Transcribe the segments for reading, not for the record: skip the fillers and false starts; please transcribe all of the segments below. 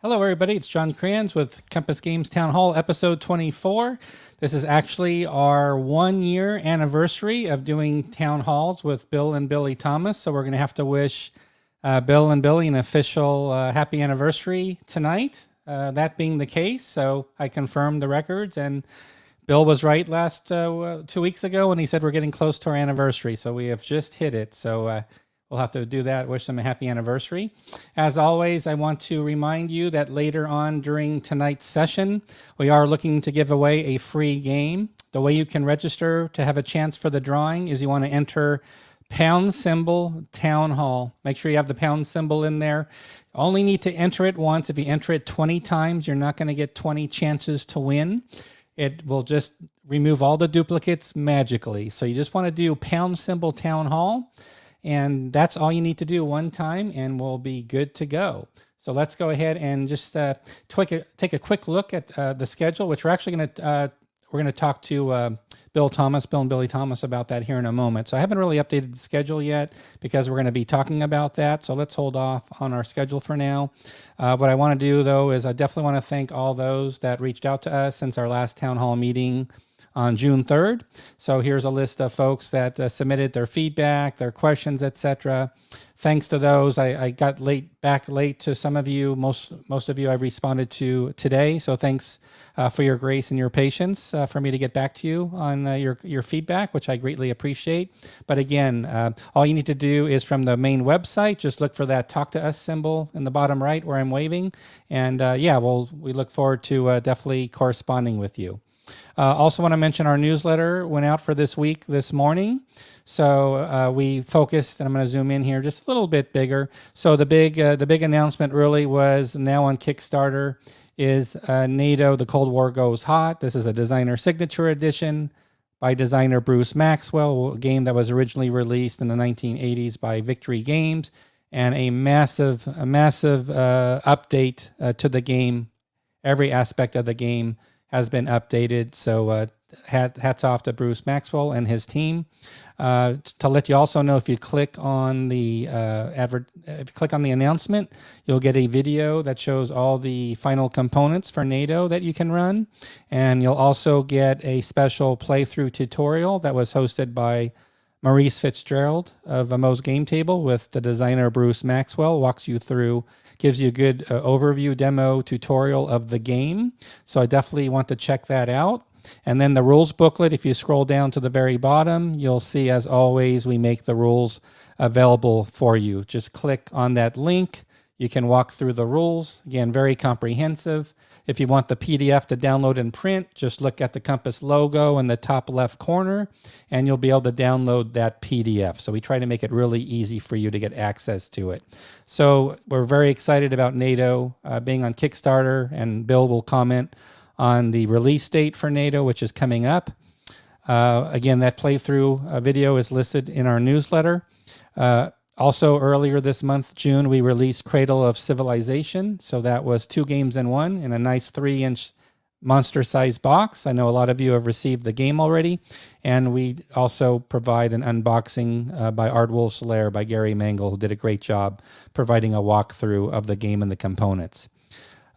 Hello, everybody. It's John Kranz with Compass Games Town Hall, episode 24. This is actually our 1-year anniversary of doing town halls with Bill and Billy Thomas. So we're going to have to wish Bill and Billy an official happy anniversary tonight. That being the case, so I confirmed the records, and Bill was right last 2 weeks ago when he said we're getting close to our anniversary. So we have just hit it. So we'll have to do that. Wish them a happy anniversary. As always, I want to remind you that later on during tonight's session, we are looking to give away a free game. The way you can register to have a chance for the drawing is you want to enter # Town Hall. Make sure you have the pound symbol in there. Only need to enter it once. If you enter it 20 times, you're not going to get 20 chances to win. It will just remove all the duplicates magically. So you just want to do # Town Hall. And that's all you need to do one time, and we'll be good to go. So let's go ahead and just take a quick look at the schedule, which we're actually going to talk to Bill and Billy Thomas about that here in a moment. So I haven't really updated the schedule yet because we're going to be talking about that. So let's hold off on our schedule for now. What I want to do, though, is I definitely want to thank all those that reached out to us since our last town hall meeting on June 3rd. So here's a list of folks that submitted their feedback, their questions, etc. Thanks to those, I got back late to some of you. Most of you I've responded to today. So thanks for your grace and your patience for me to get back to you on your feedback, which I greatly appreciate. But again, all you need to do is from the main website, just look for that Talk to Us symbol in the bottom right where I'm waving. And we look forward to definitely corresponding with you. Also want to mention our newsletter went out for this week this morning. So we focused, and I'm going to zoom in here just a little bit bigger. So the big announcement really was now on Kickstarter is NATO, The Cold War Goes Hot. This is a designer signature edition by designer Bruce Maxwell, a game that was originally released in the 1980s by Victory Games, and a massive update to the game. Every aspect of the game has been updated. So hats off to Bruce Maxwell and his team. To let you also know, if you click on the announcement, you'll get a video that shows all the final components for NATO that you can run, and you'll also get a special playthrough tutorial that was hosted by Maurice Fitzgerald of Mo's Game Table with the designer Bruce Maxwell. Walks you through, gives you a good overview demo tutorial of the game. So I definitely want to check that out. And then the rules booklet, if you scroll down to the very bottom, you'll see, as always, we make the rules available for you. Just click on that link. You can walk through the rules. Again, very comprehensive. If you want the PDF to download and print, just look at the Compass logo in the top left corner, and you'll be able to download that PDF. So we try to make it really easy for you to get access to it. So we're very excited about NATO being on Kickstarter, and Bill will comment on the release date for NATO, which is coming up. Again, that playthrough video is listed in our newsletter. Also, earlier this month, June, we released Cradle of Civilization. So that was 2 games in one in a nice 3-inch monster-sized box. I know a lot of you have received the game already. And we also provide an unboxing by Ardwolf's Lair by Gary Mangle, who did a great job providing a walkthrough of the game and the components.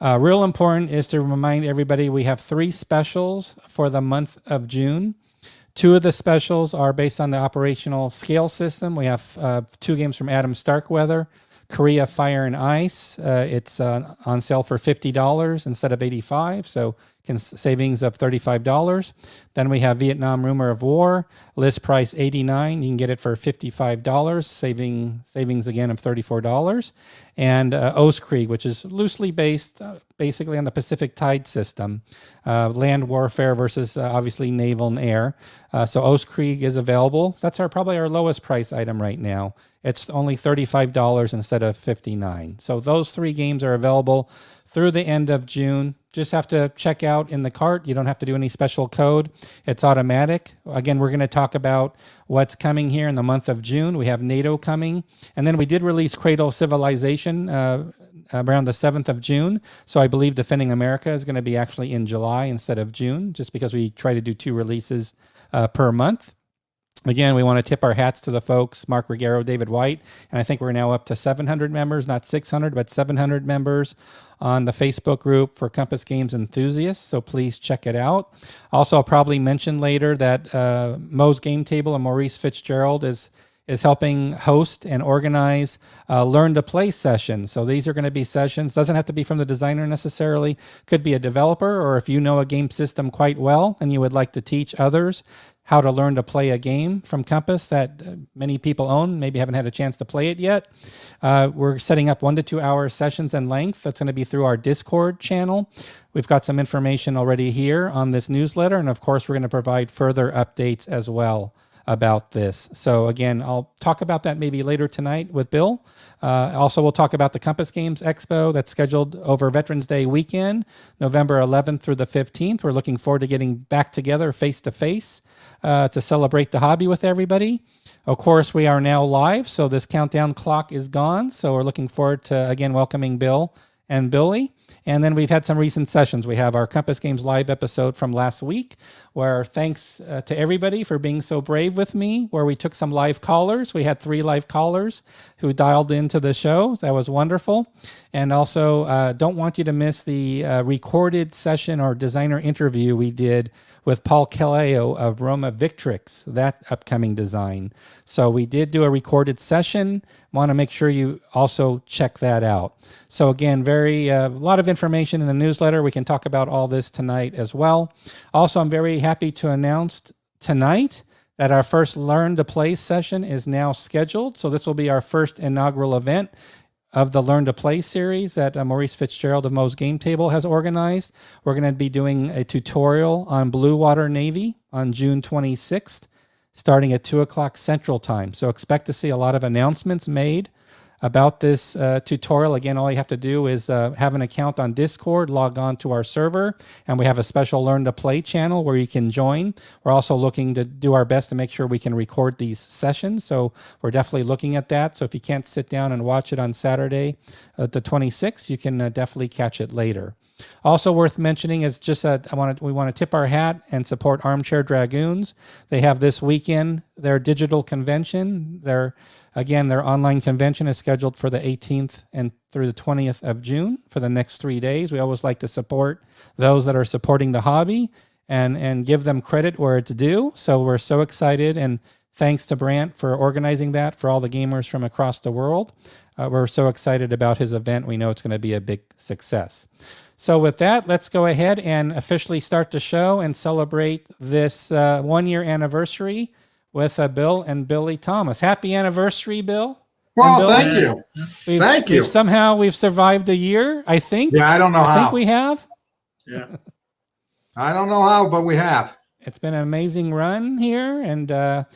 Real important is to remind everybody we have 3 specials for the month of June. 2 of the specials are based on the operational scale system. We have 2 games from Adam Starkweather, Korea Fire and Ice. It's on sale for $50 instead of $85, so savings of $35. Then we have Vietnam Rumor of War, list price $89. You can get it for $55, savings again of $34. And Oathskrieg, which is loosely based basically on the Pacific Tide system, land warfare versus obviously naval and air. So Oathskrieg is available. That's probably our lowest price item right now. It's only $35 instead of $59. So those 3 games are available through the end of June. Just have to check out in the cart. You don't have to do any special code. It's automatic. Again, we're going to talk about what's coming here in the month of June. We have NATO coming. And then we did release Cradle of Civilization around the 7th of June. So I believe Defending America is going to be actually in July instead of June, just because we try to do 2 releases per month. Again, we want to tip our hats to the folks, Mark Ruggiero, David White, and I think we're now up to 700 members, not 600, but 700 members on the Facebook group for Compass Games enthusiasts, so please check it out. Also, I'll probably mention later that Mo's Game Table and Maurice Fitzgerald is helping host and organize Learn to Play sessions. So these are going to be sessions, doesn't have to be from the designer necessarily, could be a developer, or if you know a game system quite well and you would like to teach others how to learn to play a game from Compass that many people own, maybe haven't had a chance to play it yet. We're setting up 1 to 2 hour sessions in length. That's going to be through our Discord channel. We've got some information already here on this newsletter, and of course we're going to provide further updates as well about this. So again, I'll talk about that maybe later tonight with Bill. Also, we'll talk about the Compass Games Expo that's scheduled over Veterans Day weekend, November 11th through the 15th. We're looking forward to getting back together face-to-face to celebrate the hobby with everybody. Of course, we are now live, so this countdown clock is gone. So we're looking forward to, again, welcoming Bill and Billy. And then we've had some recent sessions. We have our Compass Games live episode from last week, where thanks to everybody for being so brave with me, where we took some live callers. We had 3 live callers who dialed into the show. That was wonderful. And also, don't want you to miss the recorded session or designer interview we did with Paul Caleo of Roma Victrix, that upcoming design. So we did do a recorded session. Want to make sure you also check that out. So again, a lot of information in the newsletter. We can talk about all this tonight as well. Also, I'm very happy to announce tonight that our first Learn to Play session is now scheduled. So this will be our first inaugural event. of the Learn to Play series that Maurice Fitzgerald of Moe's Game Table has organized. We're going to be doing a tutorial on Blue Water Navy on June 26th, starting at 2 o'clock Central Time. So expect to see a lot of announcements made about this tutorial. Again, all you have to do is have an account on Discord, log on to our server, and we have a special Learn to Play channel where you can join. We're also looking to do our best to make sure we can record these sessions, so we're definitely looking at that. So if you can't sit down and watch it on Saturday, the 26th, you can definitely catch it later. Also worth mentioning is just we want to tip our hat and support Armchair Dragoons. They have this weekend their digital convention. Their online convention is scheduled for the 18th and through the 20th of June for the next 3 days. We always like to support those that are supporting the hobby and give them credit where it's due. So we're so excited, and thanks to Brant for organizing that for all the gamers from across the world. We're so excited about his event. We know it's going to be a big success. So with that, let's go ahead and officially start the show and celebrate this 1-year anniversary with Bill and Billy Thomas. Happy anniversary, Bill. Well, Bill, thank you. Thank you. We've survived a year, I think. Yeah, I don't know how. I think we have. Yeah. I don't know how, but we have. It's been an amazing run here, and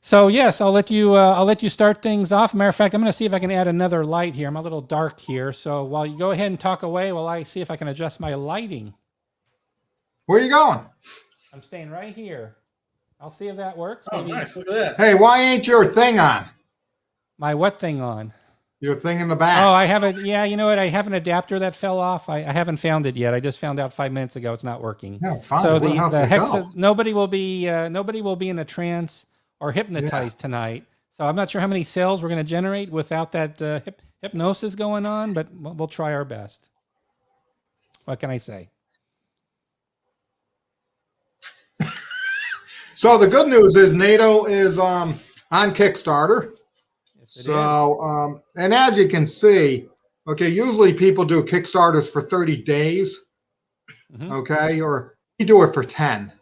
so yes, I'll let you start things off. Matter of fact, I'm going to see if I can add another light here. I'm a little dark here, so while you go ahead and talk away, while I see if I can adjust my lighting. Where are you going? I'm staying right here. I'll see if that works. Oh, Maybe. nice. Look at that. Hey, why ain't your thing on? My what thing on? Your thing in the back. Oh, I have it. Yeah, you know what? I have an adapter that fell off. I haven't found it yet. I just found out 5 minutes ago it's not working. No, fine. So We'll have to go. nobody will be in a trance or hypnotized tonight. So I'm not sure how many sales we're going to generate without that hypnosis going on, but we'll try our best. What can I say? So the good news is NATO is on Kickstarter. Yes, it So, and as you can see, okay, usually people do Kickstarters for 30 days, okay, or you do it for 10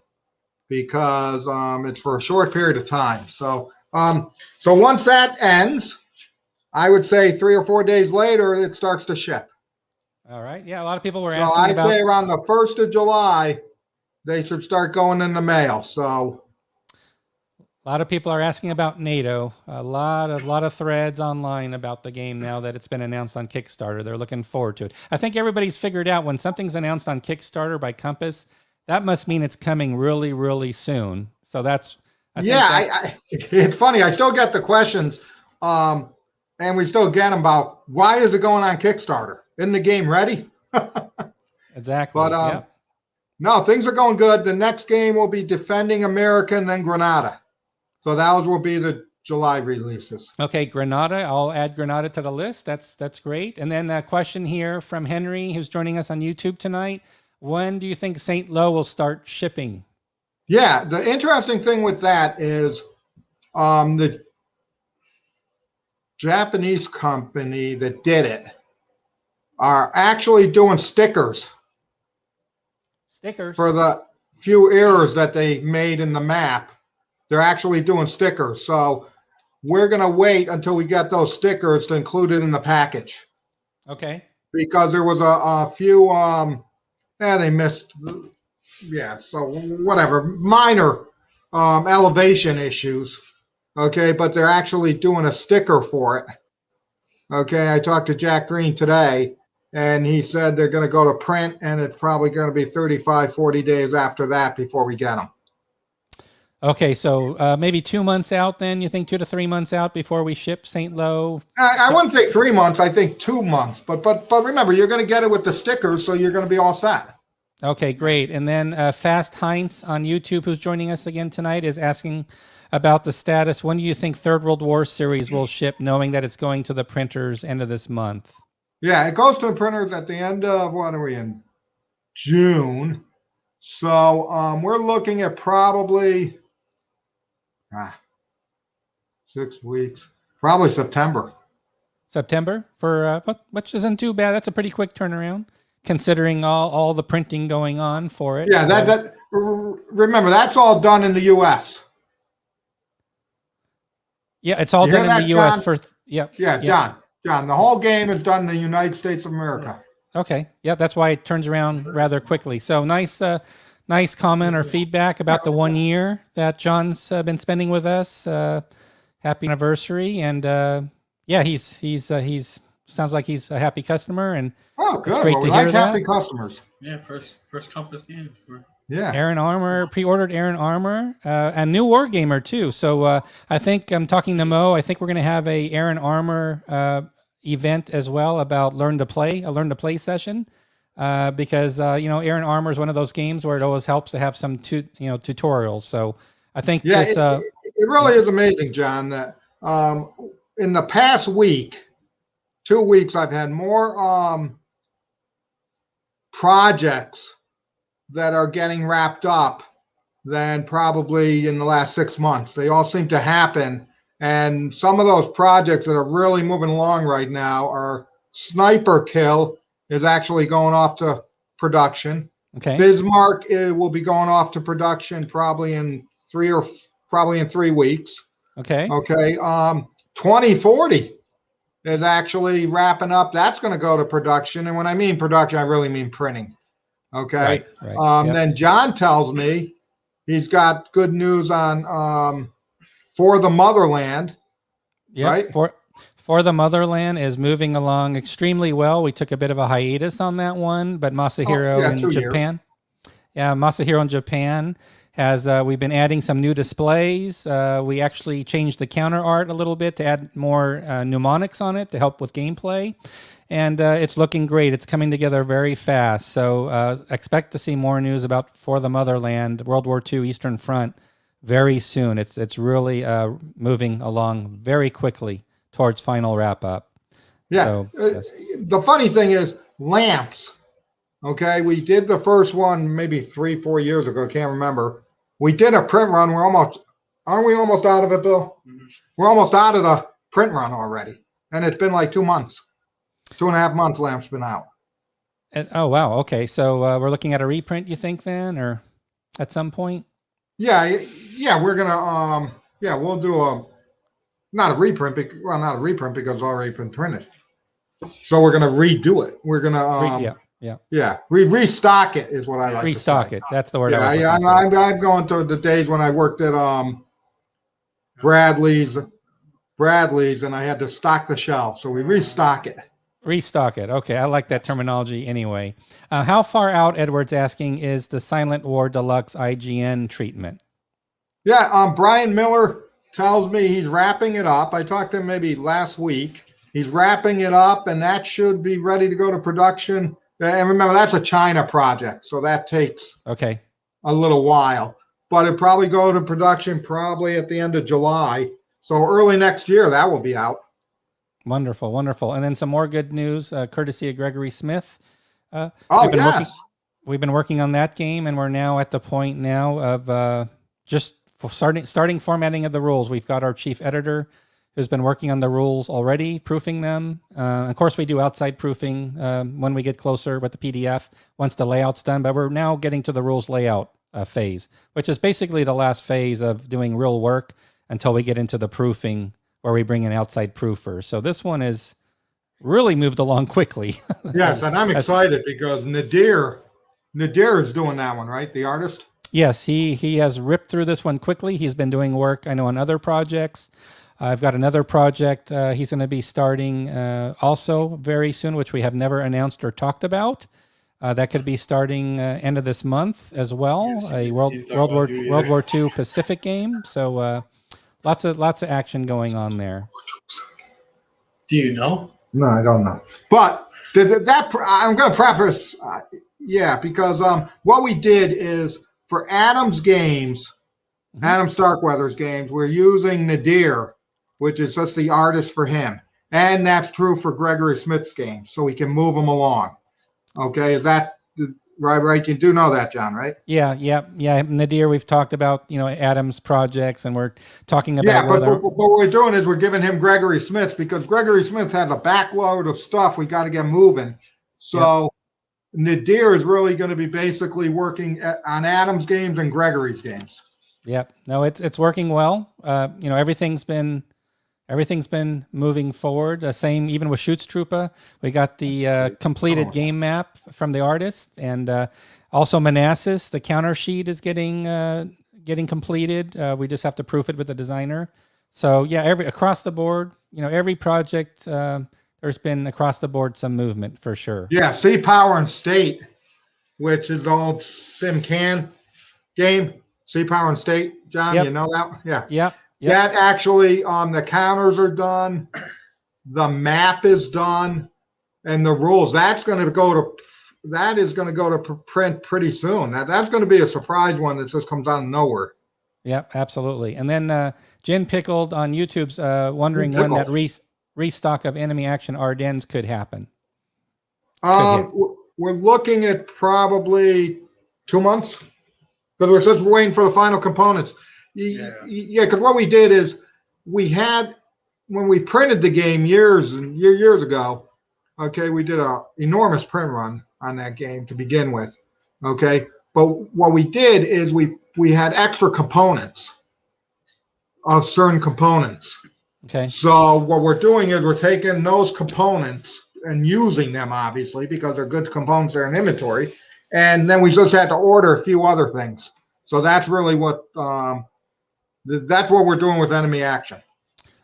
because it's for a short period of time. So, so once that ends, I would say 3 or 4 days later, it starts to ship. All right. Yeah, a lot of people were So asking I'd about. say around the 1st of July, they should start going in the mail. So. A lot of people are asking about NATO. A lot of threads online about the game now that it's been announced on Kickstarter. They're looking forward to it. I think everybody's figured out when something's announced on Kickstarter by Compass, that must mean it's coming really, really soon. So that's it's funny. I still get the questions, and we still get them about why is it going on Kickstarter? Isn't the game ready? Exactly. But no, things are going good. The next game will be Defending America and then Granada. So those will be the July releases. Okay, Granada. I'll add Granada to the list. That's great. And then a question here from Henry, who's joining us on YouTube tonight. When do you think St. Lo will start shipping? Yeah, the interesting thing with that is the Japanese company that did it are actually doing stickers. Stickers? For the few errors that they made in the map. They're actually doing stickers. So we're going to wait until we get those stickers to include it in the package. Okay. Because there was a few, they missed, so whatever, minor elevation issues. Okay, but they're actually doing a sticker for it. Okay, I talked to Jack Green today, and he said they're going to go to print, and it's probably going to be 35, 40 days after that before we get them. Okay, so maybe 2 months out then? You think 2 to 3 months out before we ship St. Lo? I wouldn't think 3 months. I think 2 months. But remember, you're going to get it with the stickers, so you're going to be all set. Okay, great. And then Fast Heinz on YouTube, who's joining us again tonight, is asking about the status. When do you think Third World War series will ship, knowing that it's going to the printers end of this month? Yeah, it goes to the printers at the end of, what are we in? June. So we're looking at probably... 6 weeks, probably September. September for which isn't too bad. That's a pretty quick turnaround considering all the printing going on for it. Yeah, so. that remember that's all done in the U.S. Yeah, it's all done in the U.S. for Yeah, John. John, the whole game is done in the United States of America. Okay. Yeah, that's why it turns around rather quickly. So nice comment or feedback about the 1 year that John's been spending with us. Happy anniversary, and yeah, he's sounds like he's a happy customer, and Oh, good. it's great Well, to we hear like that. happy customers. Yeah, first Compass game. Yeah. Aaron Armour pre-ordered Aaron Armour, a new Wargamer too. So I think I'm talking to Mo. I think we're going to have a Aaron Armour event as well about a learn to play session, because Aaron Armour is one of those games where it always helps to have some tutorials. So I think this. It really is amazing, John, that in the past week, 2 weeks, I've had more projects that are getting wrapped up than probably in the last 6 months. They all seem to happen. And some of those projects that are really moving along right now are Sniper Kill is actually going off to production. Okay. Bismarck will be going off to production probably in 3 weeks. Okay. Okay. 2040 is actually wrapping up. That's going to go to production. And when I mean production, I really mean printing. Okay. Right. Yep. Then John tells me he's got good news on For the Motherland. Yep. Right. For the Motherland is moving along extremely well. We took a bit of a hiatus on that one, but Masahiro in Japan. Yeah, Masahiro in Japan has we've been adding some new displays. We actually changed the counter art a little bit to add more mnemonics on it to help with gameplay. And it's looking great. It's coming together very fast. So expect to see more news about For the Motherland, World War II Eastern Front very soon. It's really moving along very quickly towards final wrap up. Yeah. So, yes. The funny thing is lamps. Okay. We did the first one maybe 3-4 years ago. Can't remember. We did a print run. Aren't we almost out of it, Bill? Mm-hmm. We're almost out of the print run already. And it's been like 2 months. 2.5 months lamp's been out. Oh, wow. Okay. So we're looking at a reprint, you think, then, or at some point? Yeah. We're going to, we'll do not a reprint because it's already been printed. So we're going to redo it. We're going to, restock it is what I like restock to say. It. That's the word. I was I'm going to the days when I worked at Bradley's, and I had to stock the shelf. So we restock it. Restock it. Okay, I like that terminology anyway. How far out, Edward's asking, is the Silent War Deluxe IGN treatment? Yeah, Brian Miller tells me he's wrapping it up. I talked to him maybe last week. He's wrapping it up, and that should be ready to go to production. And remember, that's a China project, so that takes a little while. But it'll probably go to production probably at the end of July. So early next year, that will be out. Wonderful, wonderful. And then some more good news, courtesy of Gregory Smith. We've been working on that game, and we're now at the point now of just starting formatting of the rules. We've got our chief editor who's been working on the rules already, proofing them. Of course, we do outside proofing when we get closer with the PDF once the layout's done, but we're now getting to the rules layout phase, which is basically the last phase of doing real work until we get into the proofing where we bring in outside proofers. So this one is really moved along quickly. Yes, and I'm excited because Nadir is doing that one, right? The artist? Yes, he has ripped through this one quickly. He's been doing work, I know, on other projects. I've got another project he's going to be starting also very soon, which we have never announced or talked about. That could be starting end of this month as well. Yes, a World War II Pacific game. So lots of action going on there. Do you know? No, I don't know. But I'm going to preface, because what we did is for Adam's games, Adam Starkweather's games, we're using Nadir, which is just the artist for him. And that's true for Gregory Smith's games, so we can move them along. Okay, is that right? You do know that, John, right? Yeah. Nadir, we've talked about, Adam's projects, and we're talking about but what we're doing is we're giving him Gregory Smith because Gregory Smith has a backload of stuff we got to get moving. So Nadir is really going to be basically working on Adam's games and Gregory's games. Yep. No, it's working well. Everything's been everything's been moving forward. Same even with Schutztruppe. We got the completed game map from the artist, and also Manassas. The counter sheet is getting completed. We just have to proof it with the designer. So yeah, across the board, every project, there's been across the board some movement for sure. Yeah, Sea Power and State, which is old SimCan game. Sea Power and State, John, Yep. you know that? Yeah. Yep. That actually, the counters are done, the map is done, and the rules. That is going to go to print pretty soon. That's going to be a surprise one that just comes out of nowhere. Yep, absolutely. And then Jen Pickled on YouTube's wondering when that restock of Enemy Action Ardennes could happen. We're looking at probably 2 months because we're just waiting for the final components. Yeah, because what we did is when we printed the game years ago, okay, we did a enormous print run on that game to begin with, okay. But what we did is we had extra components of certain components. Okay. So what we're doing is we're taking those components and using them, obviously, because they're good components, they're in inventory. And then we just had to order a few other things. So that's really what that's what we're doing with Enemy Action.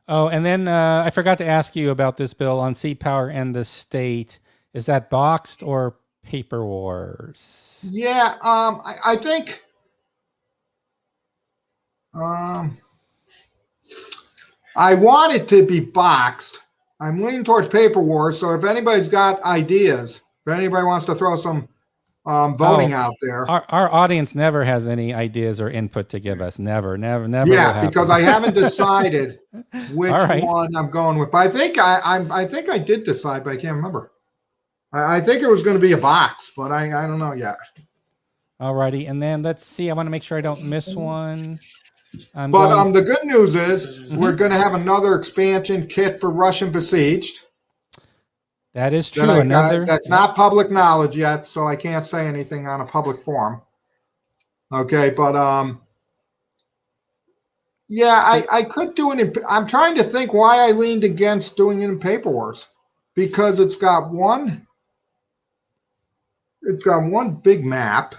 Oh, and then I forgot to ask you about this, Bill, on Sea Power and the State. Is that boxed or Paper Wars? Yeah, I think I want it to be boxed. I'm leaning towards Paper Wars. So if anybody's got ideas, if anybody wants to throw some voting out there. Our audience never has any ideas or input to give us. Never. Yeah, because I haven't decided which one I'm going with. But I think I did decide, but I can't remember. I think it was going to be a box, but I don't know yet. Alrighty, and then let's see. I want to make sure I don't miss one. The good news is we're going to have another expansion kit for Russian Besieged. That is true. That's not public knowledge yet, so I can't say anything on a public forum. Okay, but I could do it. I'm trying to think why I leaned against doing it in Paper Wars, because it's got one big map,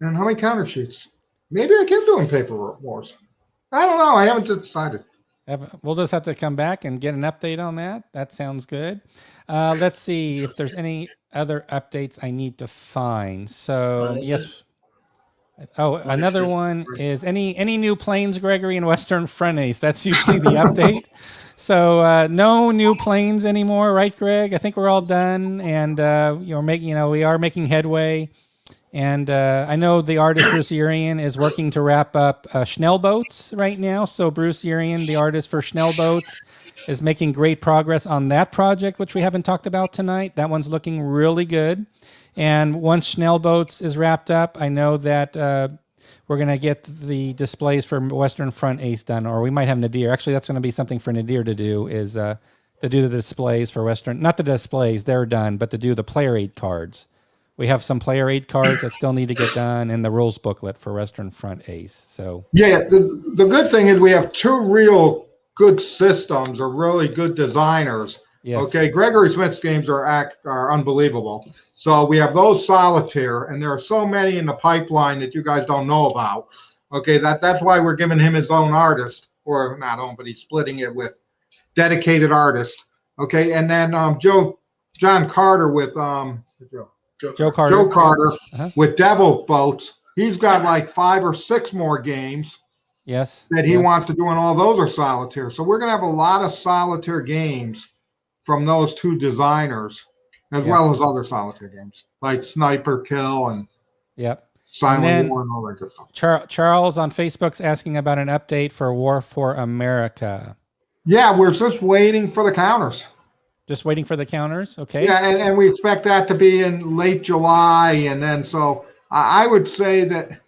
and how many counter sheets? Maybe I can do it in Paper Wars. I don't know. I haven't decided. We'll just have to come back and get an update on that. That sounds good. Let's see if there's any other updates I need to find. So, yes. Oh, another one is any new planes, Gregory, in Western Front Ace. That's usually the update. So no new planes anymore, right, Greg? I think we're all done, and we are making headway. And I know the artist Bruce Urian is working to wrap up Schnellboats right now. So Bruce Urian, the artist for Schnellboats, is making great progress on that project, which we haven't talked about tonight. That one's looking really good. And once Schnellboats is wrapped up, I know that we're going to get the displays for Western Front Ace done, or we might have Nadir. Actually, that's going to be something for Nadir to do, is to do the displays for Western. Not the displays, they're done, but to do the player aid cards. We have some player aid cards that still need to get done, and the rules booklet for Western Front Ace. So the good thing is we have two real good systems or really good designers. Yes. Okay, Gregory Smith's games are unbelievable. So we have those solitaire, and there are so many in the pipeline that you guys don't know about. Okay, that's why we're giving him his own artist, or not own, but he's splitting it with dedicated artist. Okay, and then John Carter with Joe Carter with Devil Boats. He's got like 5 or 6 more games. Yes. That he wants to do, and all those are solitaire. So we're going to have a lot of solitaire games from those two designers, as well as other solitaire games like Sniper Kill and Silent War and all that good stuff. Charles on Facebook's asking about an update for War for America. Yeah, we're just waiting for the counters. Just waiting for the counters, okay? Yeah, and we expect that to be in late July, and then so I would say that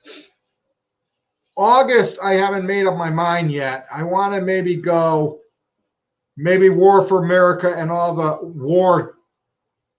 August, I haven't made up my mind yet. I want to maybe go War for America and all the war,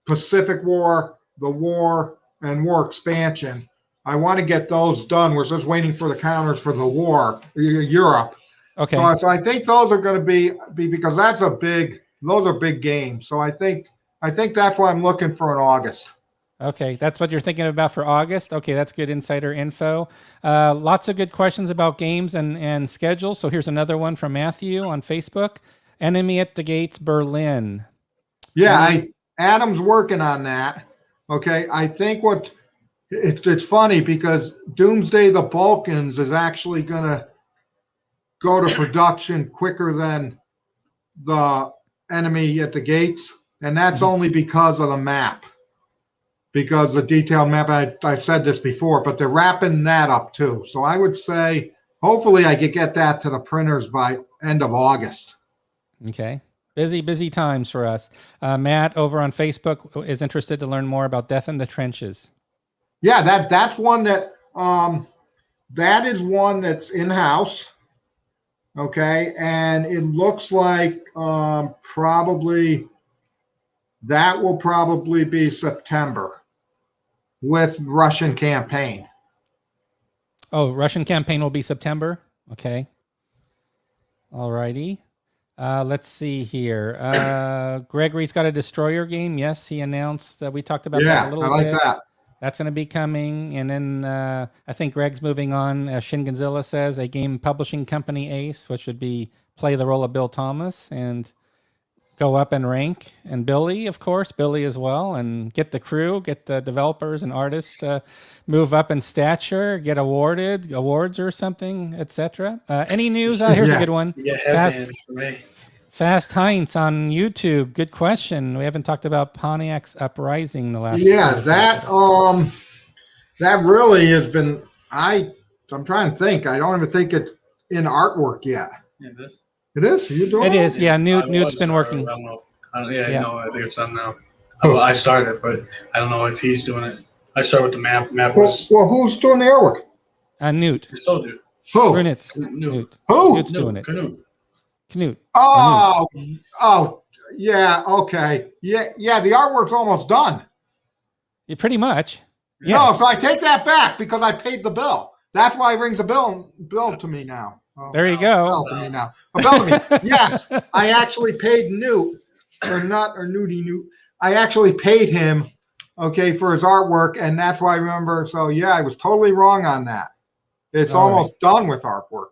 Pacific War, the war, and war expansion. I want to get those done. We're just waiting for the counters for the war, Europe. Okay. So I think those are going to be because those are big games. So I think that's why I'm looking for in August. Okay, that's what you're thinking about for August. Okay, that's good insider info. Lots of good questions about games and schedules. So here's another one from Matthew on Facebook. Enemy at the Gates, Berlin. Yeah, Adam's working on that. Okay, I think it's funny because Doomsday the Balkans is actually going to go to production quicker than the Enemy at the Gates, and that's only because of the map. Because the detailed map, I've said this before, but they're wrapping that up too. So I would say, hopefully, I could get that to the printers by end of August. Okay. Busy times for us. Matt over on Facebook is interested to learn more about Death in the Trenches. Yeah, that's one that is one that's in house. Okay, and it looks like probably that will probably be September with Russian campaign. Oh, Russian campaign will be September. Okay. All righty. Let's see here. Gregory's got a destroyer game. Yes, he announced that we talked about that a little bit. I like that. That's going to be coming. And then I think Greg's moving on, as Shin Gonzilla says, a game publishing company ace, which would be play the role of Bill Thomas and go up and rank. And Billy, of course, Billy as well. And get the crew, get the developers and artists to move up in stature, get awards or something, etc. Any news? Here's a good one. Fast Heinz on YouTube. Good question. We haven't talked about Pontiac's Uprising the last. Yeah, that really has been. I'm trying to think. I don't even think it's in artwork yet. Yeah, it is. It is. Are you doing it? It is. Yeah, Newt's been working. I don't know. No, I think it's done now. I started, but I don't know if he's doing it. I started with the map. The map was. Well, who's doing the artwork? Newt. We still do. Who? Brunitz. Newt. Who? Newt's doing it. Knut. Oh, yeah, okay. Yeah, the artwork's almost done. Yeah, pretty much. Yes. No, so I take that back because I paid the bill. That's why it rings a bill to me now. There you go. Bill to me now. A bill to me. Yes, I actually paid Newt, Newt. I actually paid him, okay, for his artwork, and that's why I remember. So yeah, I was totally wrong on that. It's almost done with artwork.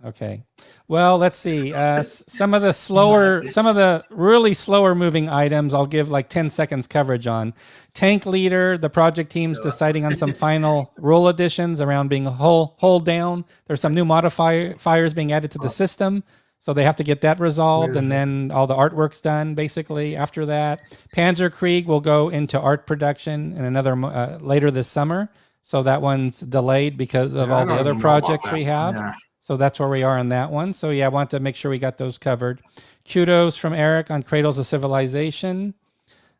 Okay. Well, let's see. Some of the really slower moving items, I'll give like 10 seconds coverage on. Tank Leader, the project team's deciding on some final rule additions around being hold down. There's some new modifiers being added to the system, so they have to get that resolved, and then all the artwork's done basically after that. Panzer Krieg will go into art production in another later this summer, so that one's delayed because of all the other projects we have. Yeah. So that's where we are on that one. So yeah, I want to make sure we got those covered. Kudos from Eric on Cradles of Civilization.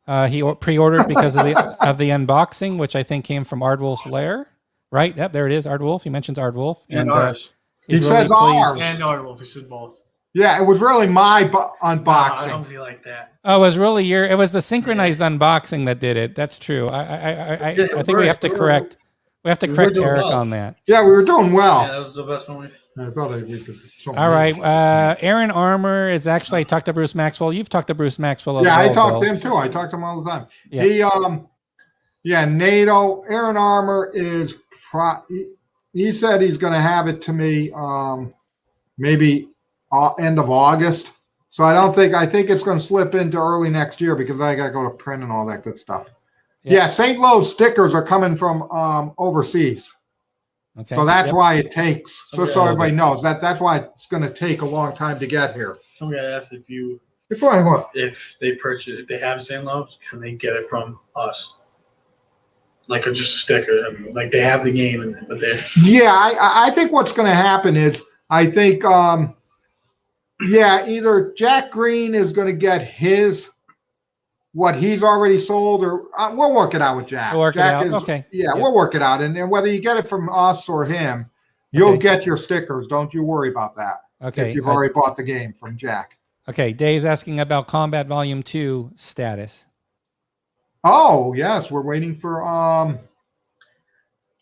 He pre-ordered because of the unboxing, which I think came from Ardwolf's Lair. Right? Yep, there it is. Ardwolf. He mentions Ardwolf. And ours. He says ours. And Ardwolf. He said both. Yeah, it was really my unboxing. I don't feel like that. Oh, it was really it was the synchronized unboxing that did it. That's true. I think we have to correct. We have to correct Eric on that. Yeah, we were doing well. Yeah, that was the best one. I thought we could. All right. Aaron Armour is actually talked to Bruce Maxwell. You've talked to Bruce Maxwell. Yeah, I talked to him too. I talk to him all the time. Yeah. NATO. Aaron Armour is. He said he's going to have it to me maybe end of August. So I think it's going to slip into early next year because I got to go to print and all that good stuff. Yeah, St. Louis stickers are coming from overseas. Okay. So that's why it takes. So everybody knows that's why it's going to take a long time to get here. Somebody asked if they have St. Louis, can they get it from us? Like just a sticker. I mean, like they have the game, but they. Yeah, I think what's going to happen is either Jack Green is going to get what he's already sold, or we'll work it out with Jack. We'll work it out. Okay. Yeah, we'll work it out. And then whether you get it from us or him, you'll get your stickers. Don't you worry about that. Okay. If you've already bought the game from Jack. Okay. Dave's asking about Combat Volume 2 status. Oh, yes. We're waiting for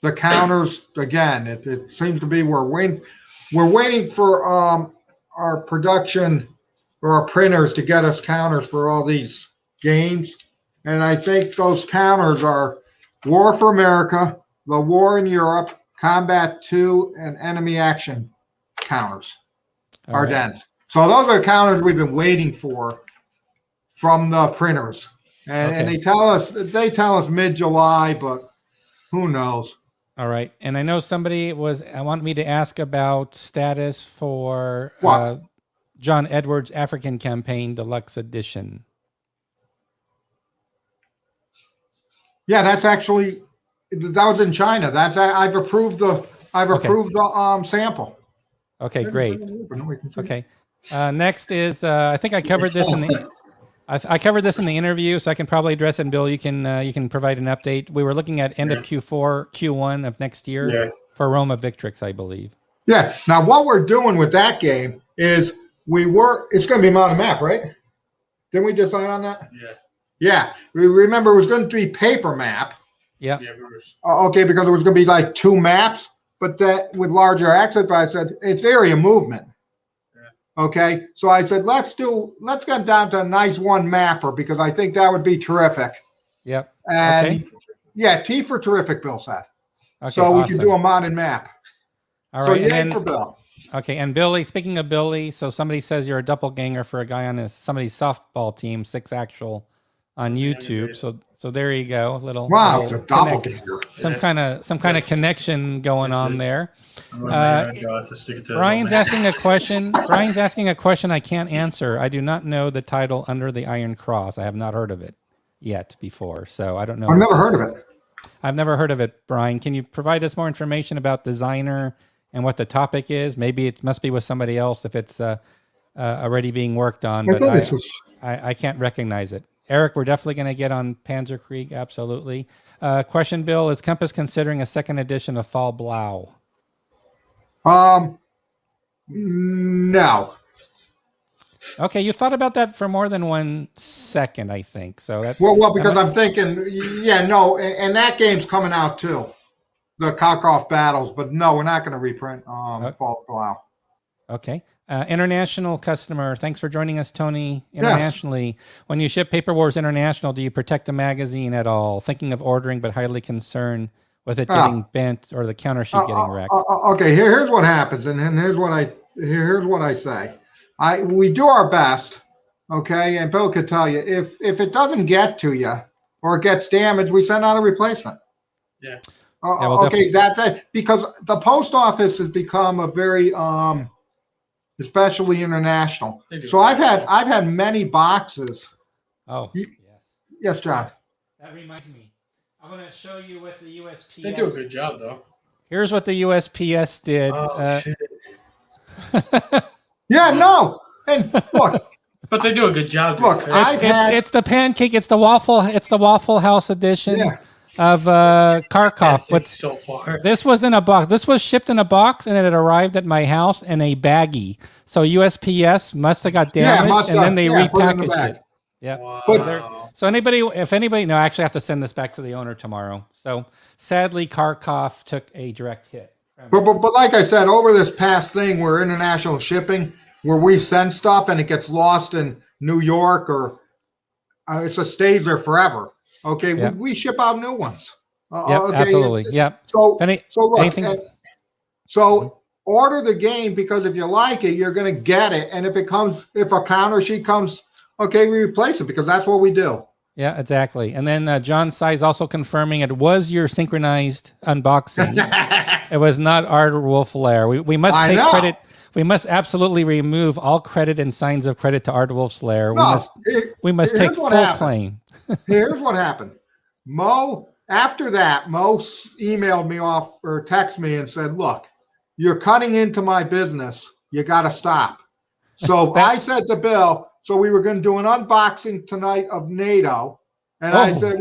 the counters again. It seems to be we're waiting. we're waiting for our production or our printers to get us counters for all these games. And I think those counters are War for America, The War in Europe, Combat 2, and Enemy Action counters. All right. Ardennes. So those are counters we've been waiting for from the printers. And Okay. they tell us mid-July, but who knows? All right. And I know somebody wanted me to ask about status for What? John Edwards' African Campaign Deluxe Edition. Yeah, that was in China. I've approved the sample. Okay, great. Okay. Next is I think I covered this in the I covered this in the interview, so I can probably address it. And Bill, you can provide an update. We were looking at end of Q4, Q1 of next year for Roma Victrix, I believe. Yeah. Now what we're doing with that game is it's going to be mounted map, right? Didn't we decide on that? Yeah. Yeah. We remember it was going to be paper map. Yeah. Okay, because it was going to be like 2 maps, but that with larger access, I said it's area movement. Okay, so I said let's get down to a nice 1 mapper because I think that would be terrific. Yep. And okay. Yeah, T for terrific, Bill said. Okay, so awesome. we can do a modded map. All right. So and then, for Bill. Okay, and Billy, speaking of Billy, so somebody says you're a doppelganger for a guy on somebody's softball team, 6 Actual on YouTube. So there you go. Little doppelganger. Some kind of connection going on there. Brian's asking a question. Brian's asking a question I can't answer. I do not know the title Under the Iron Cross. I have not heard of it yet before, so I don't know. I've never heard of it. I've never heard of it, Brian. Can you provide us more information about designer and what the topic is? Maybe it must be with somebody else if it's already being worked on, but I can't recognize it. Eric, we're definitely going to get on Panzer Krieg, absolutely. Question, Bill, is Compass considering a second edition of Fall Blau? No. Okay, you thought about that for more than 1 second, I think. So that's because I'm thinking, and that game's coming out too, the Kharkov battles. But no, we're not going to reprint Fall Blau. Okay. International customer, thanks for joining us, Tony. Internationally, when you ship Paper Wars International, do you protect the magazine at all? Thinking of ordering, but highly concerned with it getting bent or the counter sheet getting wrecked. Okay, here's what happens, and here's what I say. We do our best, okay, and Bill could tell you if it doesn't get to you or it gets damaged, we send out a replacement. Yeah. Okay, that because the post office has become a very especially international. So I've had many boxes. Oh, yes, John. That reminds me. I'm going to show you what the USPS. They do a good job, though. Here's what the USPS did. Oh, shit. Yeah, no. And look. But they do a good job. Look, it's the pancake. It's the Waffle House edition of Kharkov. So far. This was in a box. This was shipped in a box, and it had arrived at my house in a baggie. So USPS must have got damaged, and then they repackaged it. Yeah. Wow. So if anybody, no, I actually have to send this back to the owner tomorrow. So sadly, Kharkov took a direct hit. But like I said, over this past thing where international shipping, where we send stuff and it gets lost in New York or it just stays there forever. Okay, we ship out new ones. Okay? Absolutely. Yep. So look, order the game because if you like it, you're going to get it. And if a counter sheet comes, okay, we replace it because that's what we do. Yeah, exactly. And then John Size also confirming it was your synchronized unboxing. It was not Art Wolf Lair. We must take credit. We must absolutely remove all credit and signs of credit to Art Wolf's Lair. We must take full claim. Here's what happened. After that, Mo emailed me off or texted me and said, look, you're cutting into my business. You got to stop. So I said to Bill, so we were going to do an unboxing tonight of NATO. And I said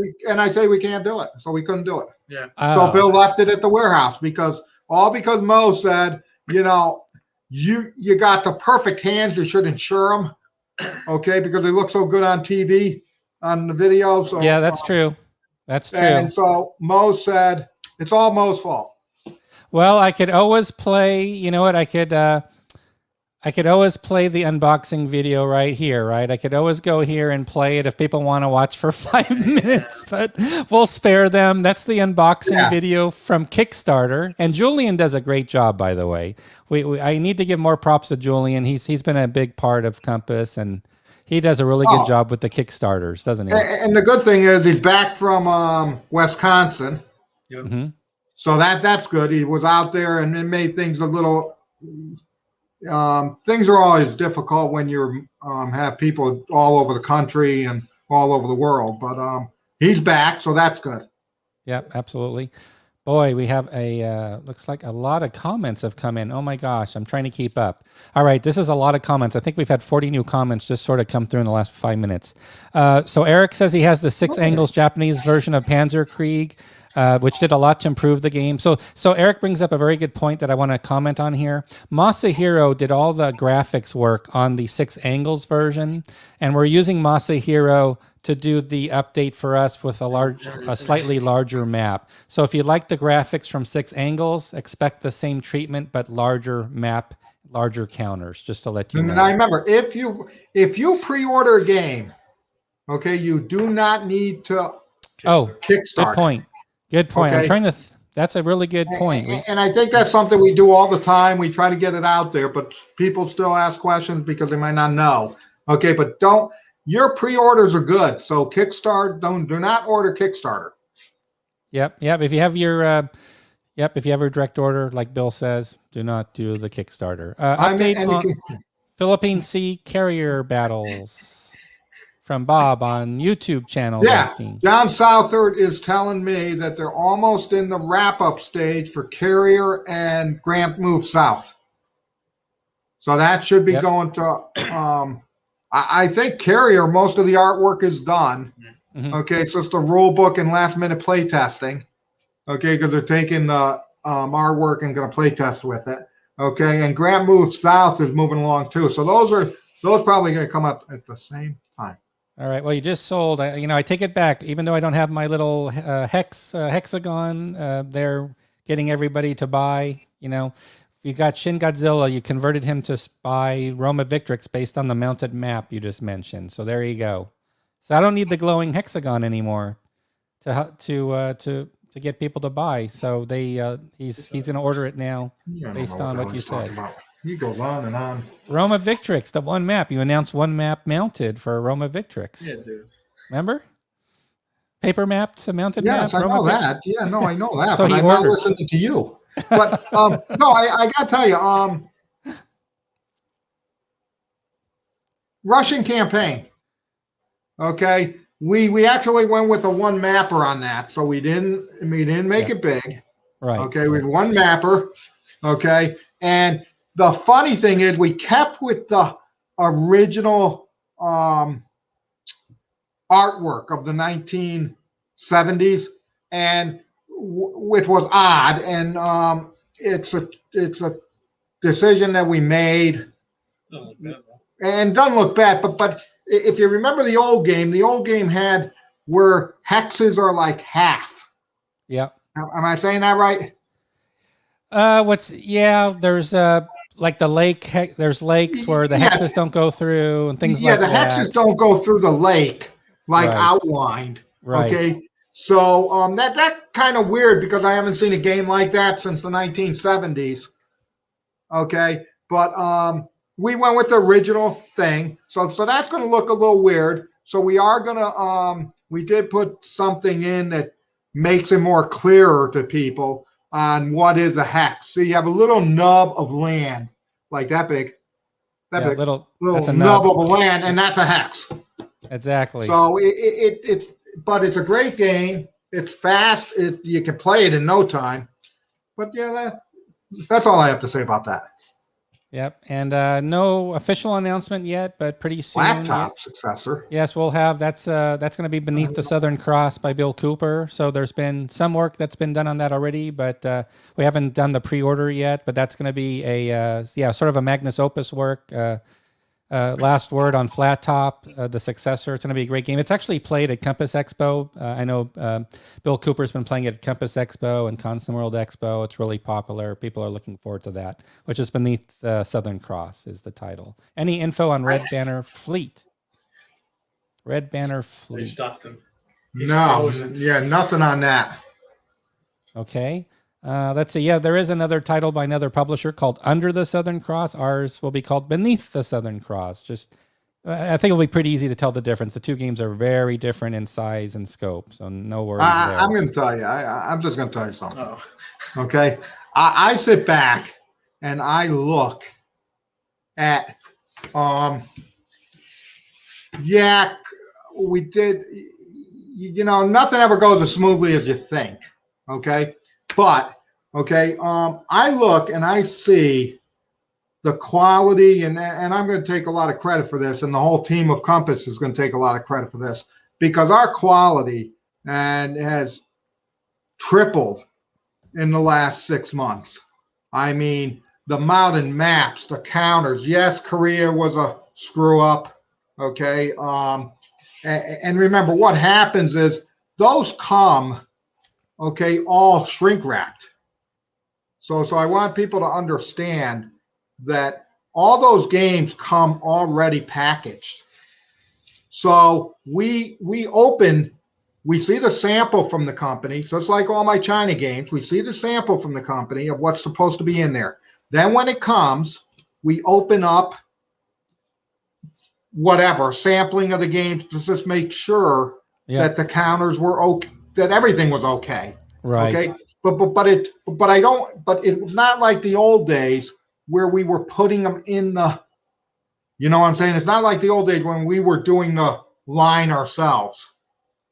we can't do it. So we couldn't do it. Yeah. So Bill left it at the warehouse because Mo said, you got the perfect hands. You should insure them. Okay. Because they look so good on TV, on the video. So yeah, that's true. That's true. And so Mo said, it's all Mo's fault. Well, I could always play. You know what? I could always play the unboxing video right here, right? I could always go here and play it if people want to watch for 5 minutes, but we'll spare them. That's the unboxing video from Kickstarter. And Julian does a great job, by the way. I need to give more props to Julian. He's been a big part of Compass, and he does a really good job with the Kickstarters, doesn't he? And the good thing is he's back from Wisconsin. Yep. Mm-hmm. So that's good. He was out there and it made things a little... things are always difficult when you have people all over the country and all over the world, but he's back, so that's good. Yep, absolutely. Boy, we have looks like a lot of comments have come in. Oh my gosh, I'm trying to keep up. All right, this is a lot of comments. I think we've had 40 new comments just sort of come through in the last 5 minutes. So Eric says he has the 6 angles Japanese version of Panzerkrieg, which did a lot to improve the game. So Eric brings up a very good point that I want to comment on here. Masahiro did all the graphics work on the 6 angles version, and we're using Masahiro to do the update for us with a slightly larger map. So if you like the graphics from 6 angles, expect the same treatment, but larger map, larger counters, just to let you know. Now remember, if you pre-order a game, okay, you do not need to Kickstart. Good point. Good point. Okay. I'm trying to... That's a really good point. And I think that's something we do all the time. We try to get it out there, but people still ask questions because they might not know. Okay, but your pre-orders are good. So Kickstarter, do not order Kickstarter. Yep. If you have your direct order, like Bill says, do not do the Kickstarter. Update on Philippine Sea carrier battles from Bob on YouTube channel. Yeah, John Southard is telling me that they're almost in the wrap-up stage for Carrier and Grant Move South. So that should be going to... I think Carrier, most of the artwork is done. Mm-hmm. Okay, it's just the rule book and last-minute play testing. Okay, because they're taking the artwork and going to play test with it. Okay, and Grant Move South is moving along too. So those probably going to come out at the same time. All right. Well, you just sold. I take it back. Even though I don't have my little hexagon, they're getting everybody to buy. You got Shin Godzilla. You converted him to buy Roma Victrix based on the mounted map you just mentioned. So there you go. So I don't need the glowing hexagon anymore to get people to buy. So he's going to order it now based on what you said. He goes on and on. Roma Victrix, the one map. You announced one map mounted for Roma Victrix. Yeah, dude. Remember? Paper mapped, a mounted map. Yes, I know that. Yeah, no, I know that. So but I'm not listening to you. But no, I got to tell you, Russian campaign. Okay, we actually went with a one mapper on that, so we didn't make it big. Right. Okay, we had one mapper. Okay, and the funny thing is we kept with the original artwork of the 1970s, and which was odd, and it's a decision that we made, and doesn't look bad. But if you remember the old game had where hexes are like half. Yeah. Am I saying that right? There's like the lake. There's lakes where the hexes don't go through and things like that. Yeah, the hexes don't go through the lake like outlined. Right. Okay. So that kind of weird because I haven't seen a game like that since the 1970s. Okay, but we went with the original thing. So that's going to look a little weird. So we are going to we did put something in that makes it more clearer to people on what is a hex. So you have a little nub of land like that big. Little nub of land, and that's a hex. Exactly. So but it's a great game. It's fast. You can play it in no time. But yeah, that's all I have to say about that. Yep. And no official announcement yet, but pretty soon. Laptop successor. Yes, we'll have. That's going to be Beneath the Southern Cross by Bill Cooper. So there's been some work that's been done on that already, but we haven't done the pre-order yet. But that's going to be a sort of a Magnus Opus work. last word on Flat Top, the successor. It's going to be a great game. It's actually played at Compass Expo. I know Bill Cooper's been playing it at Compass Expo and Constant World Expo. It's really popular. People are looking forward to that, which is Beneath the Southern Cross is the title. Any info on Red Banner Fleet? Red Banner They Fleet. stopped him. No, yeah, nothing on that. Okay. Let's see. Yeah, there is another title by another publisher called Under the Southern Cross. Ours will be called Beneath the Southern Cross. Just, I think it'll be pretty easy to tell the difference. The two games are very different in size and scope, so no worries there. I'm going to tell you. I'm just going to tell you something. Oh. Okay, I sit back and I look at, yeah, we did. Nothing ever goes as smoothly as you think. Okay. But, okay, I look and I see the quality, and I'm going to take a lot of credit for this, and the whole team of Compass is going to take a lot of credit for this, because our quality has tripled in the last 6 months. I mean, the mountain maps, the counters. Yes, Korea was a screw up, okay? And remember, what happens is those come, okay, all shrink wrapped. So I want people to understand that all those games come already packaged. So we see the sample from the company. So it's like all my China games. We see the sample from the company of what's supposed to be in there. Then when it comes, we open up whatever sampling of the games to just make sure that the counters were okay, that everything was okay. Right. Okay. But it's not like the old days where we were putting them in the, you know what I'm saying? It's not like the old days when we were doing the line ourselves.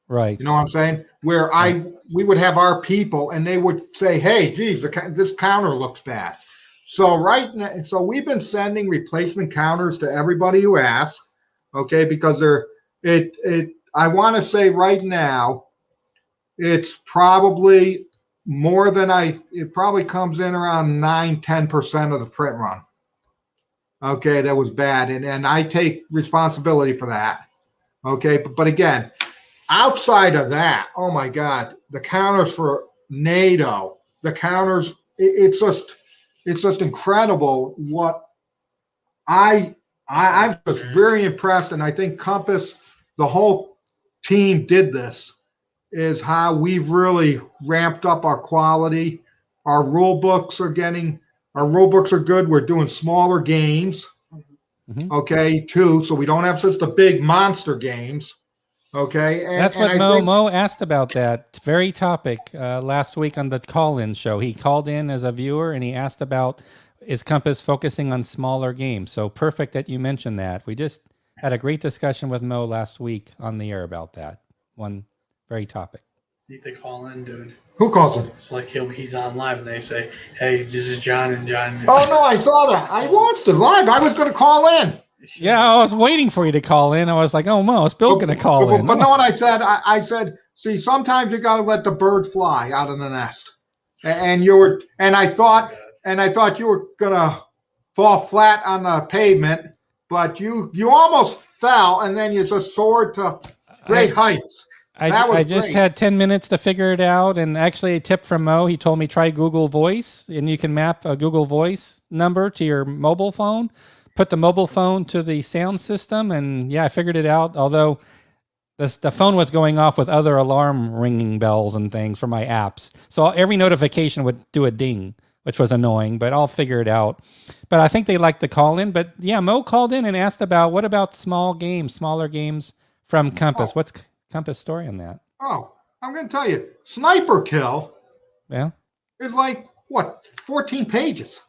Right. You know what I'm saying? Where we would have our people and they would say, hey, geez, this counter looks bad. So so we've been sending replacement counters to everybody who asks, okay, because I want to say right now, it's probably more than it probably comes in around 9-10% of the print run. Okay, that was bad. And I take responsibility for that. Okay, but again, outside of that, oh my God, the counters for NATO, the counters, it's just incredible what I'm just very impressed. And I think Compass, the whole team did this, is how we've really ramped up our quality. Our rule books are good. We're doing smaller games, okay, too. So we don't have such the big monster games, okay. That's what Mo asked about that very topic last week on the call-in show. He called in as a viewer and he asked about, is Compass focusing on smaller games? So perfect that you mentioned that. We just had a great discussion with Mo last week on the air about that one very topic. They call in, dude. Who calls him? It's like he's on live and they say, hey, this is John and John. Oh, no, I saw that. I watched it live. I was going to call in. Yeah, I was waiting for you to call in. I was like, oh, Mo, is Bill going to call in? But know what I said? I said, see, sometimes you got to let the bird fly out of the nest. And I thought you were going to fall flat on the pavement, but you almost fell and then you just soared to great heights. I just had 10 minutes to figure it out. And actually a tip from Mo, he told me try Google Voice, and you can map a Google Voice number to your mobile phone, put the mobile phone to the sound system. And yeah, I figured it out. Although the phone was going off with other alarm ringing bells and things for my apps. So every notification would do a ding, which was annoying, but I'll figure it out. But I think they like the call in. But yeah, Mo called in and asked about what about smaller games from Compass? What's Compass story on that? Oh, I'm going to tell you, Sniper Kill. Yeah. Is like what, 14 pages.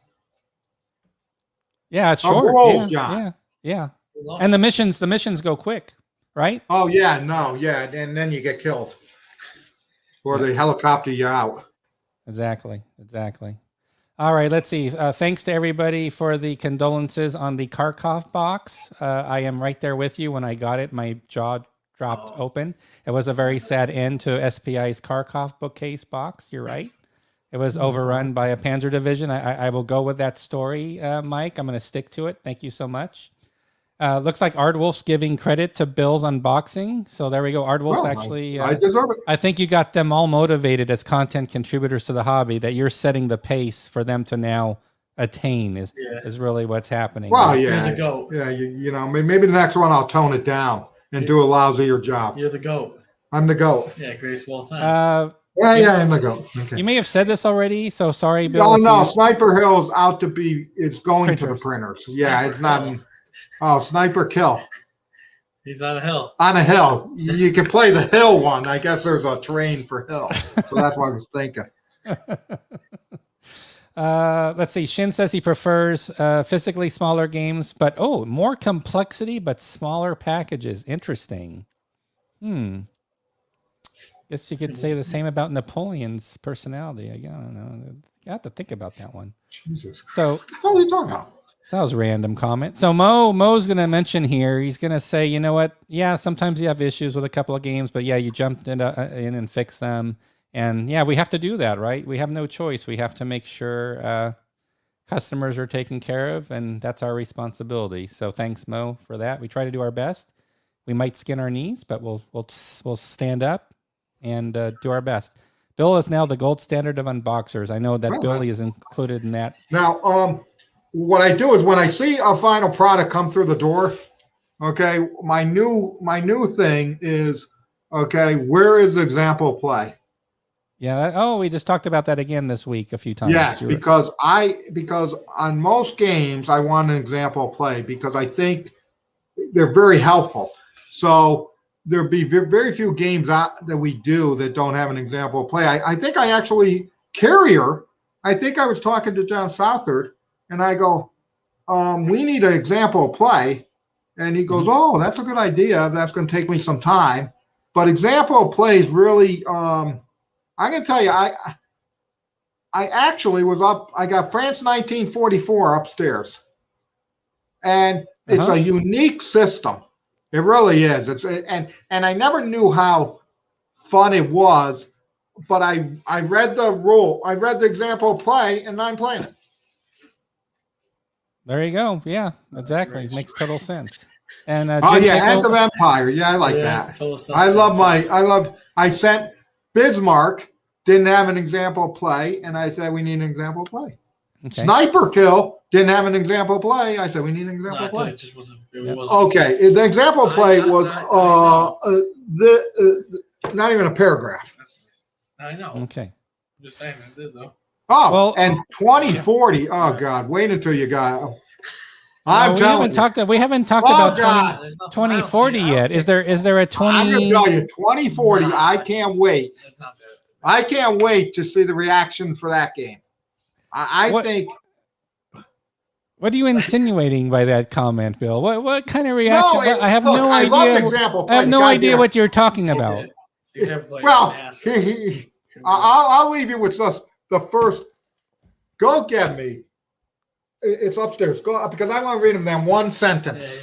Yeah, it's short. Rules, yeah. And the missions go quick, right? Oh yeah, no, yeah, and then you get killed, or they helicopter you out. Exactly. All right, let's see. Thanks to everybody for the condolences on the Kharkov box. I am right there with you. When I got it, my jaw dropped open. It was a very sad end to SPI's Kharkov bookcase box. You're right. It was overrun by a Panzer division. I will go with that story, Mike. I'm going to stick to it. Thank you so much. Looks like Ardwolf's giving credit to Bill's unboxing. So there we go. Ardwolf's Well, actually. I deserve it. I think you got them all motivated as content contributors to the hobby. That you're setting the pace for them to now attain is really what's happening. Well, right? yeah, You're the GOAT. yeah. You know, maybe the next one I'll tone it down and do a lousier job. You're the GOAT. I'm the GOAT. Yeah, greatest of all time. Yeah, I'm the GOAT. Okay. You may have said this already, so sorry, Bill. Oh if no, you- Sniper Hill is out to be. It's going to the Printers. printers. Yeah, Sniper it's not. Hill. Oh, Sniper Kill He's on a hill. on a hill. You can play the hill one. I guess there's a terrain for hill, so that's what I was thinking. Let's see. Shin says he prefers physically smaller games, but more complexity, but smaller packages. Interesting. Guess you could say the same about Napoleon's personality. I don't know. You have to think about that one. Jesus. So, What are you talking about? that was a random comment. So Mo's going to mention here, he's going to say, you know what? Yeah, sometimes you have issues with a couple of games, but yeah, you jumped in and fixed them. And yeah, we have to do that, right? We have no choice. We have to make sure customers are taken care of, and that's our responsibility. So thanks, Mo, for that. We try to do our best. We might skin our knees, but we'll stand up and do our best. Bill is now the gold standard of unboxers. I know that Well, Billy is included in that. Now, what I do is when I see a final product come through the door, okay, my new thing is, okay, where is the example play? Yeah. We just talked about that again this week a few times. Yes, because on most games I want an example play because I think they're very helpful. So there'll be very few games that we do that don't have an example play. I think I actually Carrier. I think I was talking to John Southard, and I go, "We need an example play," and he goes, "Oh, that's a good idea. That's going to take me some time, but example plays really." I can tell you, I actually was up. I got France 1944 upstairs, and it's a unique system. It really is. And I never knew how fun it was, but I read the rule. I read the example play, and I'm playing it. There you go. Yeah, exactly. Makes total sense. And Oh Jim yeah, Pickle- End of Empire. Yeah, I like that. Total I sent Bismarck, didn't have an example play, and I said we need an example play. Okay. Sniper Kill didn't have an example play. I said we need an example play. It just wasn't. Okay, the example play was not even a paragraph. I know. Okay. I'm just saying it is though. Oh, Well- and 2040. Oh God, wait until you got. I'm we telling haven't you. talked. We haven't talked Oh, about God. 2040 yet. Is there a I'm 20? gonna tell you, 2040. I can't wait. That's not bad. I can't wait to see the reaction for that game. I What- think. What are you insinuating by that comment, Bill? What kind of reaction? I have look, no I love idea. example I have play. no God idea damn. what you're talking about. Well, I'll leave you with just the first. Go get me. It's upstairs. Go up because I want to read him that one sentence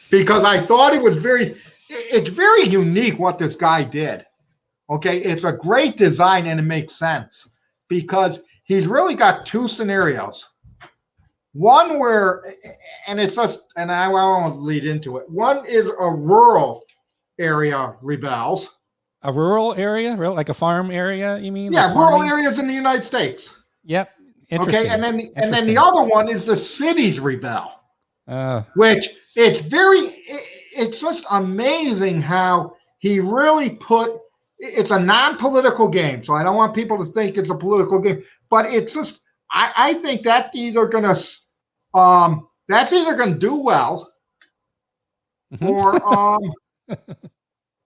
because I thought it was it's very unique what this guy did. Okay, it's a great design and it makes sense because he's really got two scenarios. One where, and it's just, and I won't lead into it. One is a rural area rebels. A rural area, like a farm area, you mean? Yeah, Like rural farming? areas in the United States. Yep. Interesting. Okay, and then the other one is the cities rebel, Uh, which it's just amazing how he really put. It's a non-political game, so I don't want people to think it's a political game, but it's just I think that's either gonna do well, or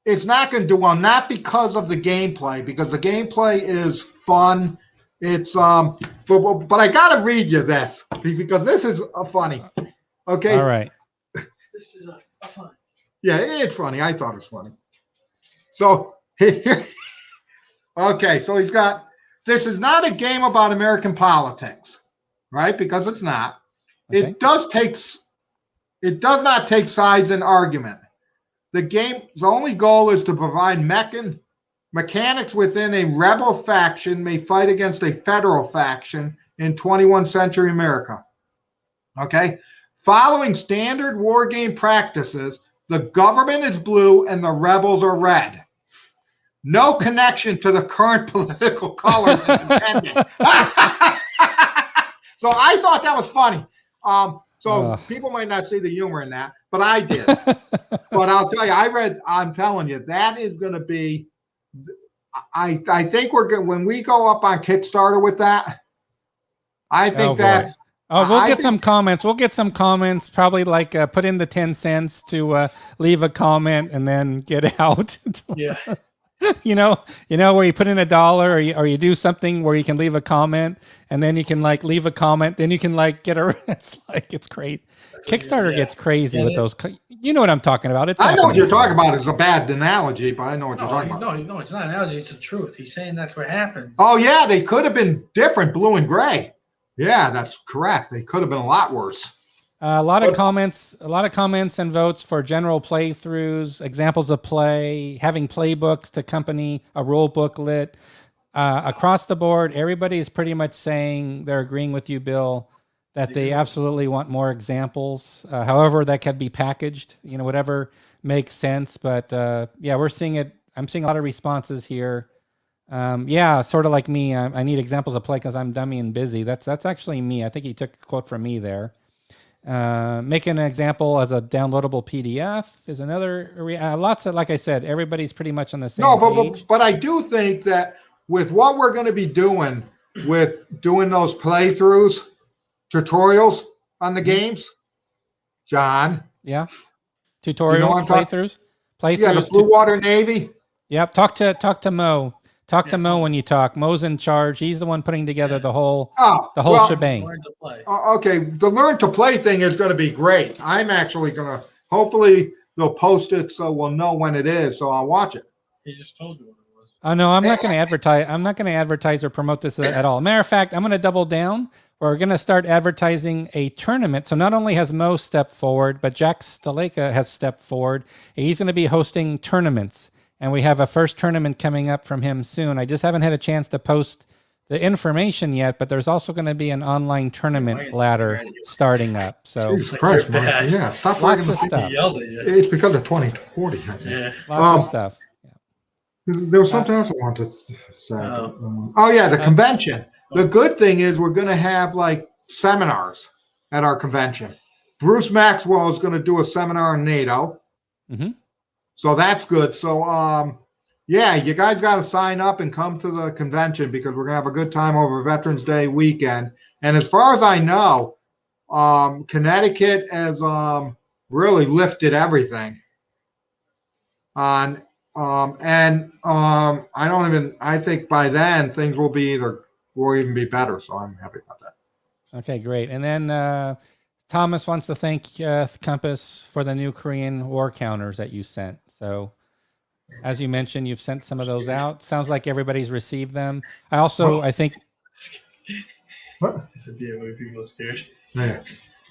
it's not gonna do well. Not because of the gameplay, because the gameplay is fun. It's but I gotta read you this because this is funny. Okay. all right. This is a fun. Yeah, it's funny. I thought it was funny. So okay, so he's got. This is not a game about American politics, right? Because it's not. Okay. It does not take sides in argument. The game's only goal is to provide mechanics within a rebel faction may fight against a federal faction in 21st century America. Okay? following standard war game practices, the government is blue and the rebels are red. No connection to the current political colors is intended. So I thought that was funny. People might not see the humor in that, but I did. But I'll tell you, I'm telling you, that is going to be, I think we're going, when we go up on Kickstarter with that, I think that's. Oh, we'll get some comments. We'll get some comments, probably like put in the 10 cents to leave a comment and then get out. Yeah. you know, where you put in $1 or you do something where you can leave a comment and then you can like leave a comment. Then you can like get a, it's great. Kickstarter gets crazy with those. You know what I'm talking about. I know what you're talking about. It's a bad analogy, but I know what you're talking about. No, it's not an analogy. It's the truth. He's saying that's what happened. Oh yeah. They could have been different, blue and gray. Yeah, that's correct. They could have been a lot worse. A lot of comments and votes for general playthroughs, examples of play, having playbooks to accompany a rule booklet. Across the board, everybody is pretty much saying they're agreeing with you, Bill, that they absolutely want more examples. However, that can be packaged, whatever makes sense. But yeah, we're seeing it. I'm seeing a lot of responses here. Yeah, sort of like me. I need examples of play because I'm dummy and busy. That's actually me. I think he took a quote from me there. Making an example as a downloadable PDF is another. Lots of, like I said, everybody's pretty much on the same page. But I do think that with what we're going to be doing with doing those playthroughs, tutorials on the games, John. Yeah. Tutorials, playthroughs. Yeah, the Blue Water Navy. Yep. Talk to Mo. Talk to Mo when you talk. Mo's in charge. He's the one putting together the whole shebang. Learn to play. Okay, the learn to play thing is going to be great. I'm actually going to. Hopefully, they'll post it so we'll know when it is. So I'll watch it. He just told you what it was. Oh no, I'm not going to advertise. I'm not going to advertise or promote this at all. Matter of fact, I'm going to double down. We're going to start advertising a tournament. So not only has Mo stepped forward, but Jack Staleka has stepped forward. He's going to be hosting tournaments. And we have a first tournament coming up from him soon. I just haven't had a chance to post the information yet, but there's also going to be an online tournament ladder starting up. So Jesus Christ, man. Yeah, stop lots of stuff. It's because of 2040. Yeah, lots of stuff. There was something else I wanted to say. The convention. The good thing is we're going to have like seminars at our convention. Bruce Maxwell is going to do a seminar on NATO. Mm-hmm. So that's good. So, yeah, you guys got to sign up and come to the convention because we're going to have a good time over Veterans Day weekend. And as far as I know, Connecticut has really lifted everything. I think by then things will even be better. So I'm happy about that. Okay, great. And then Thomas wants to thank Compass for the new Korean war counters that you sent. So, as you mentioned, you've sent some of those out. Sounds like everybody's received them. I think. What? People are scared. Yeah.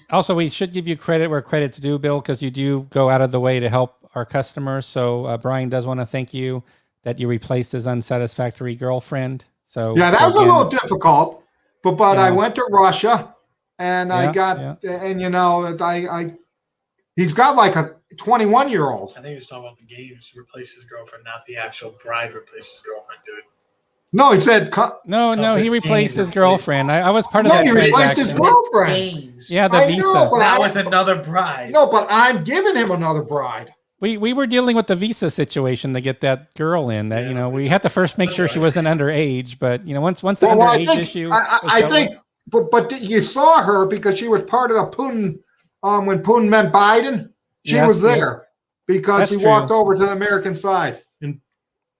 Also, we should give you credit where credit's due, Bill, because you do go out of the way to help our customers. So Brian does want to thank you that you replaced his unsatisfactory girlfriend. So yeah, that was a little difficult, but I went to Russia. And I got, and he's got like a 21-year-old. I think he was talking about the games replace his girlfriend, not the actual bride replace his girlfriend, dude. No, he said. No, he replaced his girlfriend. I was part of that transaction. He replaced his girlfriend. Games. Yeah, the visa. Not with another bride. No, but I'm giving him another bride. We were dealing with the visa situation to get that girl in. That we had to first make sure she wasn't underage. But once the underage issue, I think. But you saw her because she was part of the Putin, when Putin met Biden. She was there because she walked over to the American side in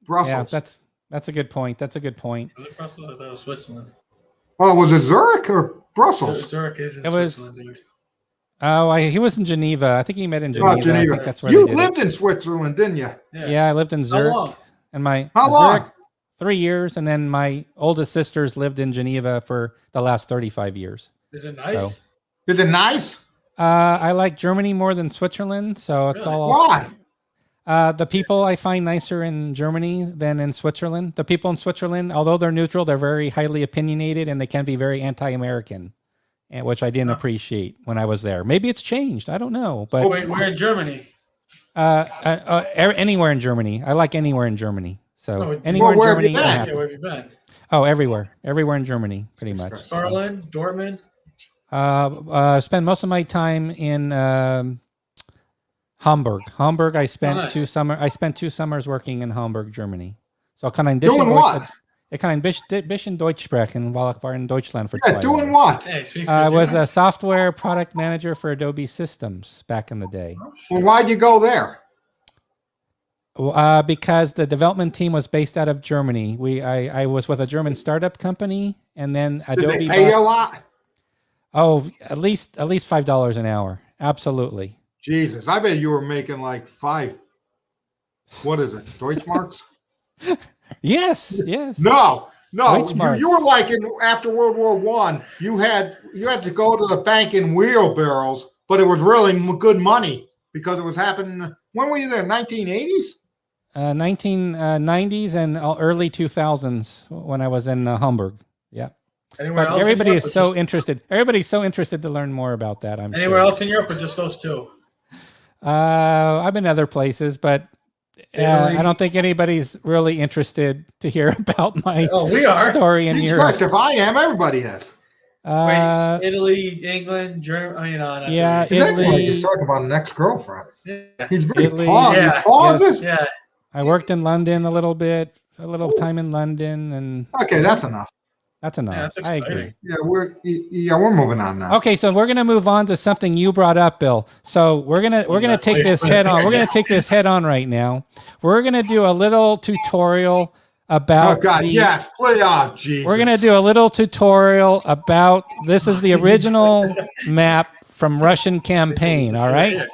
Brussels. Yeah, that's a good point. Was it Brussels? I thought it was Switzerland. Oh, was it Zurich or Brussels? Zurich is in Switzerland, dude. Oh, he was in Geneva. I think he met in Geneva. Geneva. I think that's where you lived in Switzerland, didn't you? Yeah, I lived in Zurich. How long? And How long? 3 years, and then my oldest sisters lived in Geneva for the last 35 years. Is it nice? So, is it nice? I like Germany more than Switzerland, so it's all. Why? The people I find nicer in Germany than in Switzerland. The people in Switzerland, although they're neutral, they're very highly opinionated and they can be very anti-American. and which I didn't appreciate when I was there. Maybe it's changed. I don't know. But Wait, we're in Germany. Anywhere in Germany. I like anywhere in Germany. So Oh, anywhere where in have you Germany, been? I'm Yeah, happy. where have you been? Oh, everywhere in Germany, pretty much. Berlin, Dortmund. Spend most of my time in Hamburg. Hamburg. I spent nice. 2 summers. I spent 2 summers working in Hamburg, Germany. So kann ein Doing what? Ich kann ein bisschen Deutsch sprechen, weil ich war in Deutschland für Yeah, 2 doing Jahre. what? Hey, speaks I good was German. a software product manager for Adobe Systems back in the day. Oh, Well, shit. why'd you go there? Because the development team was based out of Germany. I was with a German startup company, and then Did Adobe they pay you a bought- lot? Oh, at least $5 an hour. Absolutely. Jesus, I bet you were making like 5. What is it? Deutschmarks? Yes. No, Deutschmarks. you were like after World War I. You had to go to the bank in wheelbarrows, but it was really good money because it was happening. When were you there? 1980s? 1990s and early 2000s when I was in Hamburg. Yeah. Anywhere But else in everybody Europe is or so just- interested. Everybody's so interested to learn more about that. I'm Anywhere sure. else in Europe or just those 2? I've been other places, but I Italy? don't think anybody's really interested to hear about my Oh, we are. story in Jesus Europe. Christ, if I am, everybody is. Uh, Wait, Italy, England, Germany. That's yeah, right. Exactly. Like Italy. he's talking about an ex-girlfriend. Yeah. He's very Italy, paused. yeah, He pauses. Yeah. I worked in London a little bit, a little time in London, and Okay, that's enough. that's enough. Yeah, that's I agree. exciting. Yeah, we're moving on now. Okay, so we're gonna move on to something you brought up, Bill. So we're gonna take this head on. We're gonna take this head on right now. We're gonna do a little tutorial Oh about God, yes, please, oh Jesus. We're gonna do a little tutorial about this is the original map from Russian campaign. All right.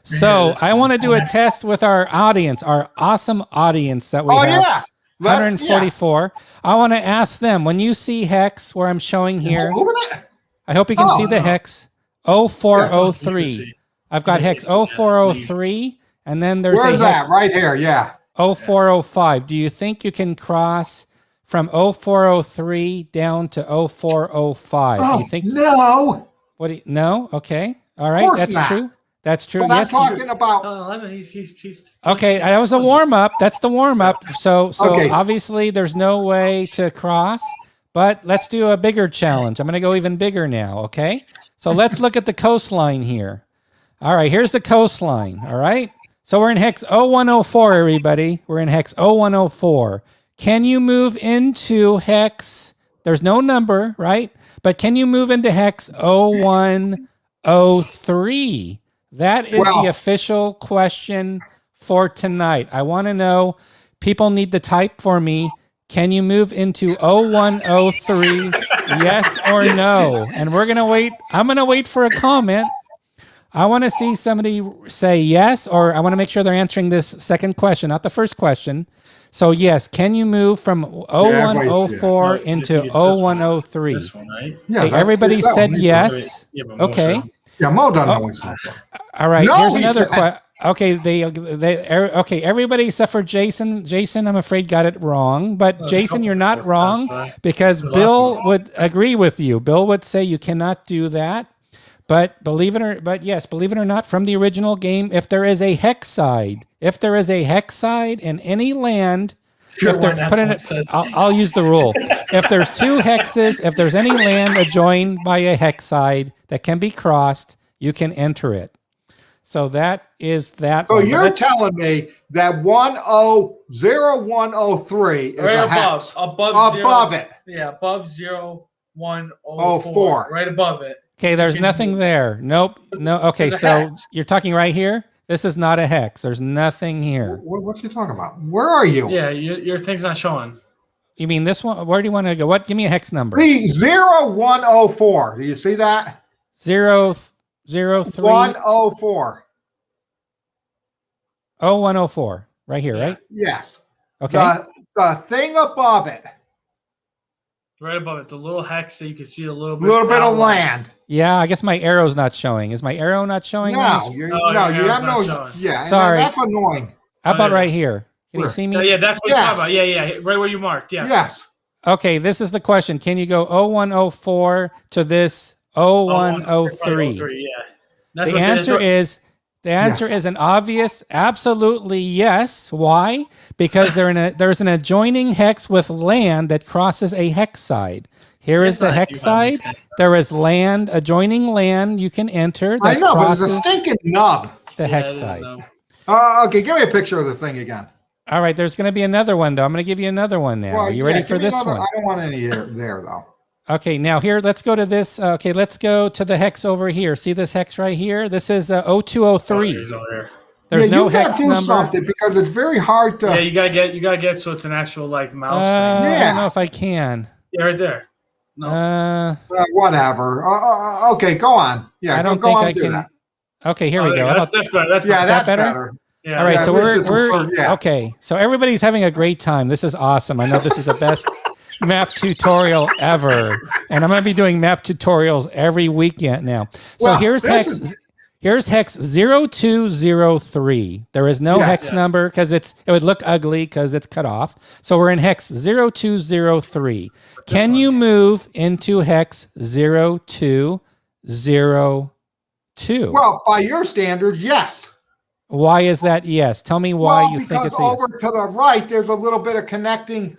So I want to do a test with our audience, our awesome audience that we Oh have. yeah, 144. I want to ask them, when you see hex where I'm showing here, Moving it. I hope you can Oh, see the no. hex You 0403. can see. I've got hex 0403, and then there's Where's a hex that? Right here. Yeah. 0405. Do you think you can cross from 0403 down to 0405? Do Oh you think? no. What? No. Okay. All right. course That's not. true. That's true. But I'm Yes. talking about. 11. He's Okay, that was a warm up. That's the warm up. So Okay. obviously there's no way to cross, but let's do a bigger challenge. I'm going to go even bigger now, okay? So let's look at the coastline here. All right, here's the coastline, all right? So we're in hex 0104, everybody. We're in hex 0104. Can you move into hex, there's no number, right? But can you move into hex 0103? That is Well- the official question for tonight. I want to know, people need to type for me, can you move into 0103? Yes or no? And we're going to wait. I'm going to wait for a comment. I want to see somebody say yes, or I want to make sure they're answering this second question, not the first question. So yes, can you move from 0104 Yeah. into It's this one. 0103? This one, right? Yeah. Okay, that's- everybody that said one. yes. Yeah, but most Okay. of them- Yeah, Mo doesn't Oh. know what's going on. All right. No, Here's he another said- question. Okay, okay. Everybody except for Jason. Jason, I'm afraid, got it wrong. But Oh, Jason, you're not couple wrong times, because There's Bill lots would agree with you. Bill would say you cannot do that. But believe it or not, from the original game, if there is a hex side in any land, Sure, if there, why not? put That's in what it, it says. I'll use the rule. If there's 2 hexes, if there's any land adjoined by a hex side that can be crossed, you can enter it. So that is that. So one. But you're let's- telling me that 100103 is Right a above, hex above above zero, it. Yeah, above 0104. 04. Right above it. Okay, there's nothing there. Nope. No. Okay, There's a so hex. you're talking right here. This is not a hex. There's nothing here. What's he talking about? Where are you? Yeah, your thing's not showing. You mean this one? Where do you want to go? What? Give me a hex number. 0104. Do you see that? 003 104. 0104. Right here, right? Yes. Okay. The thing above it, Right above it, the little hex that you can see a little a bit. little bit of outline. land. Yeah, I guess my arrow's not showing. Is my arrow not showing? on No, this? you No, no, your you arrow's have not no. showing. Yeah, and Sorry. that's annoying. How about Oh, right yes. here? Can you Where? see Yeah, me? yeah, that's what Yes. you're talking about. Yeah, right where you marked. Yeah. Yes. Okay, this is the question. Can you go 0104 to this 0103? Yeah. That's The what answer is Yes. an obvious, absolutely yes. Why? Because there's an adjoining hex with land that crosses a hex side. Here is the hex side. There is land, adjoining land you can enter I that know, but it's a crosses stinking nub. the hex side. Okay, give me a picture of the thing again. All right, there's going to be another one though. I'm going to give you another one now. Are you ready for give me this another- one? I don't want any there though. Okay, now here, let's go to this. Okay, let's go to the hex over here. See this hex right here? This is 0203. There's no you gotta hex do number. something because it's very hard to. Yeah, you gotta get so it's an actual like mouse thing. I Yeah. don't know if I can. Yeah, right there. No. Whatever. Okay, go on. Yeah, I don't go think on, I do can. that. Okay, here we go. How about That's better. That's Yeah, better. that's better? better. Yeah. All right, Yeah, so we're just we're prefer- yeah. okay. So everybody's having a great time. This is awesome. I know this is the best map tutorial ever, and I'm going to be doing map tutorials every weekend now. So Well, here's this hex. Here's hex 0203. There is no Yes. hex Yes. number because it would look ugly because it's cut off. So we're in hex 0203. Can you move into hex 0202? Well, by your standards, yes. Why is that yes? Tell me why Well, you think because it's a yes. over to the right, there's a little bit of connecting.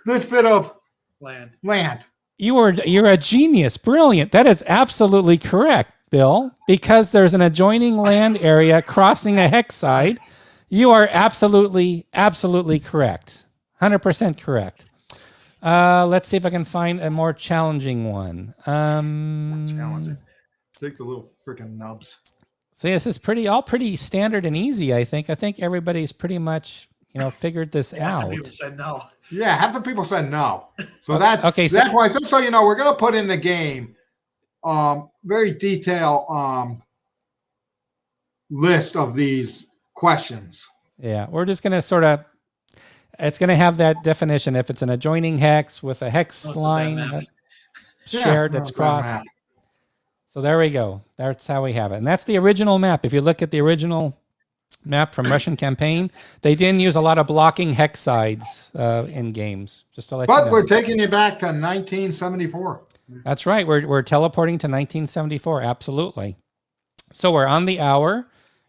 This bit of Land. land. You're a genius. Brilliant. That is absolutely correct, Bill. Because there's an adjoining land area crossing a hex side. You are absolutely correct. 100% correct. Let's see if I can find a more challenging one. Challenging. Take the little freaking nubs. See, this is all pretty standard and easy, I think. I think everybody's pretty much, figured this out. People said no. Yeah, half the people said no. So that's so- why. Just so you know, we're gonna put in the game very detailed list of these questions. Yeah, we're just going to it's going to have that definition. If it's an adjoining hex with a hex Oh, line it's a bad map. shared Yeah, that's not a bad crossed. map. So there we go. That's how we have it. And that's the original map. If you look at the original map from Russian campaign, they didn't use a lot of blocking hex sides in games, just to let you But know. we're taking you back to 1974. That's right. We're teleporting to 1974. Absolutely. So we're on the hour.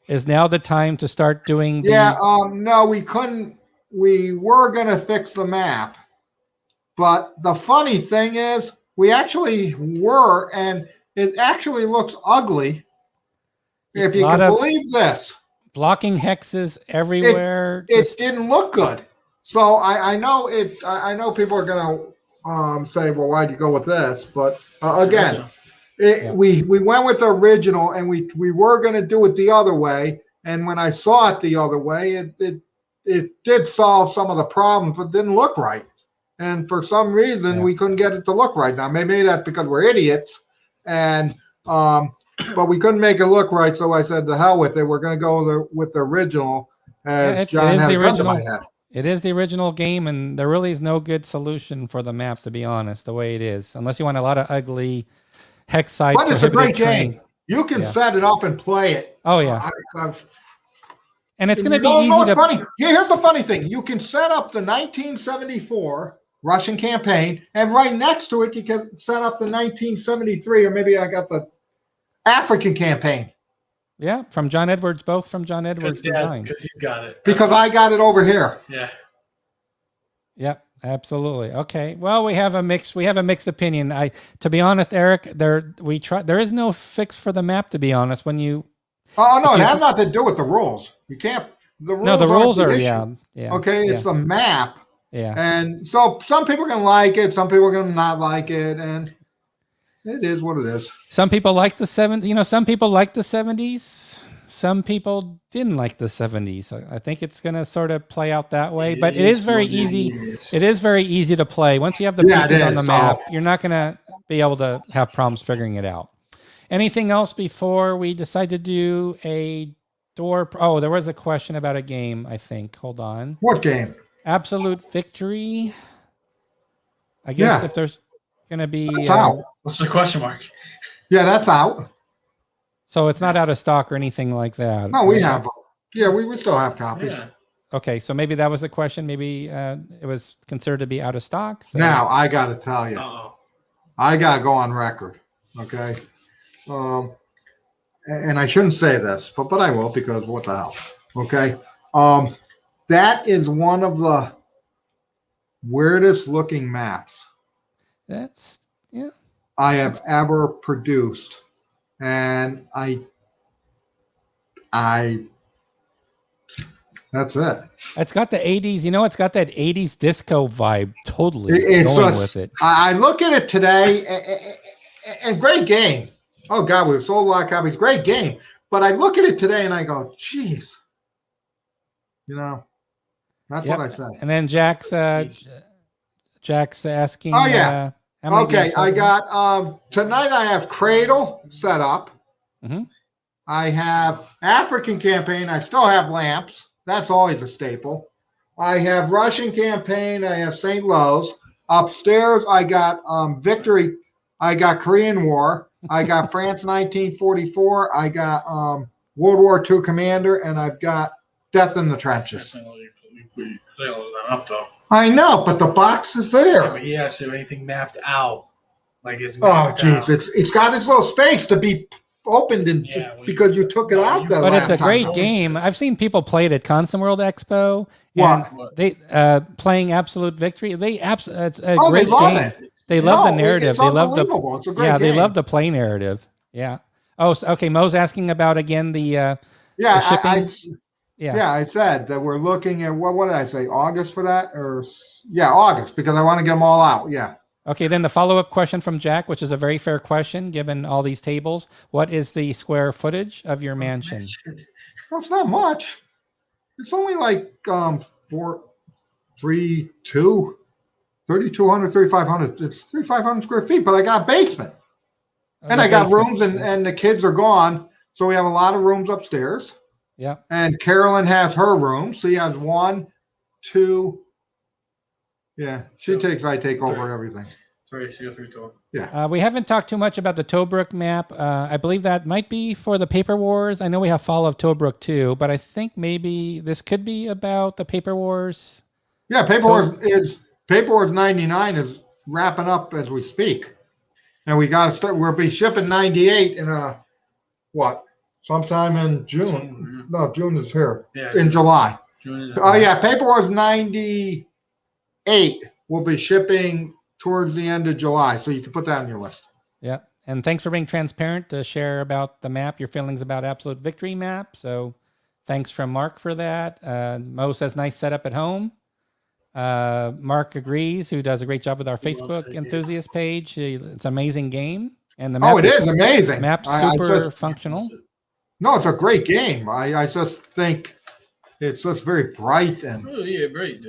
Is now the time to start doing the... Yeah, no, we couldn't. We were going to fix the map. But the funny thing is, we actually were, and it actually looks ugly. If you Lot can of believe this. blocking hexes everywhere. It didn't look good. So I know it. I know people are going to say, well, why'd you go with this? But again, we went with the original, and we were going to do it the other way. And when I saw it the other way, it did solve some of the problems, but didn't look right. And for some reason, we couldn't get it to look right. Now, maybe that's because we're idiots, and but we couldn't make it look right. So I said, "The hell with it. We're going to go with the original." As John had a gun to my head. It is the original game, and there really is no good solution for the map, to be honest, the way it is, unless you want a lot of ugly hex side. But it's a great terrain. game. You can set it up and play it. Oh yeah, and it's going to be No, easy to. funny. Here's the funny thing: you can set up the 1974 Russian campaign, and right next to it, you can set up the 1973, or maybe I got the African campaign. Yeah, from John Edwards, both from John Edwards designs. Because he's got it. Because I got it over here. Yeah. Yep, absolutely. Okay. Well, we have a mixed opinion. To be honest, Eric, there is no fix for the map, to be honest. When you Oh no, it had nothing to do with the rules. You can't. The rules. No, the rules are the issue. yeah. Okay, it's the map. Yeah. And so some people are gonna like it, some people are gonna not like it, and it is what it is. Some people like the 70s. Some people like the 70s. Some people didn't like the 70s. I think it's going to sort of play out that way. But it is very easy. It is very easy to play. Once you have the pieces on the map, you're not going to be able to have problems figuring it out. Anything else before we decide to do a door? Oh, there was a question about a game, I think. Hold on. What game? Absolute Victory. I guess if there's going to be... That's out. What's the question mark? Yeah, that's out. So it's not out of stock or anything like that. No, we have. Yeah, we still have copies. Yeah. Okay, so maybe that was the question. Maybe it was considered to be out of stock. So. Now I got to tell you, Uh-oh. I got to go on record. Okay. And I shouldn't say this, but I will because what the hell? Okay. That is one of the weirdest looking maps That's yeah. I have ever produced, and I that's it. It's got the 80s, you know, it's got that 80s disco vibe totally It's going just, with it. I look at it today, and great game. Oh God, we've sold a lot of copies. Great game. But I look at it today and I go, geez, you know, that's Yep. what I say. And then Jack's asking. Oh, yeah. How many do you Okay, have I sold? got tonight. I have Cradle set up. Mhm. I have African campaign. I still have lamps. That's always a staple. I have Russian campaign. I have St. Lo's. Upstairs, I got Victory. I got Korean War. I got France 1944. I got World War II Commander, and I've got Death in the Trenches. Up though. I know, but the box is Yeah, there. but he has to have anything mapped out. Like it's Oh, mapped geez, out. it's got its little space to be opened and Yeah, well, because you took it no, out you- the But last it's a time. great game. I've seen people play it at Consum World Expo. And What? they playing Absolute Victory. It's a Oh, great they love game. it. They love No, the narrative. It's They love the unbelievable. It's a great game. they love the play narrative. Yeah. Oh, okay. Mo's asking about again the Yeah, the shipping. yeah, I said that we're looking at what did I say? August for that, or August because I want to get them all out. Yeah. Okay, then the follow-up question from Jack, which is a very fair question given all these tables. What is the square footage of your mansion? Well, it's not much. It's only like 3,200, 3,500. It's 3,500 square feet, but I got a basement. And I got rooms, and the kids are gone, so we have a lot of rooms upstairs. Yeah. And Carolyn has her room, so he has 1, 2. Yeah, I take over everything. Sorry, she got 3 total. Yeah. We haven't talked too much about the Tobruk map. I believe that might be for the Paper Wars. I know we have Fall of Tobruk too, but I think maybe this could be about the Paper Wars. Yeah, Paper Wars 99 is wrapping up as we speak, and we got to start. We'll be shipping 98 in sometime in June. No, June is here. Yeah. In July. June. Oh yeah, Paper Wars 98 will be shipping towards the end of July, so you can put that on your list. Yeah. And thanks for being transparent to share about the map, your feelings about Absolute Victory map. So thanks from Mark for that. Mo says nice setup at home. Mark agrees, who does a great job with our Facebook enthusiast page. It's an amazing game. And the map it is amazing. Map I super just- functional. No, it's a great game. I just think it's just very bright and Oh yeah, great.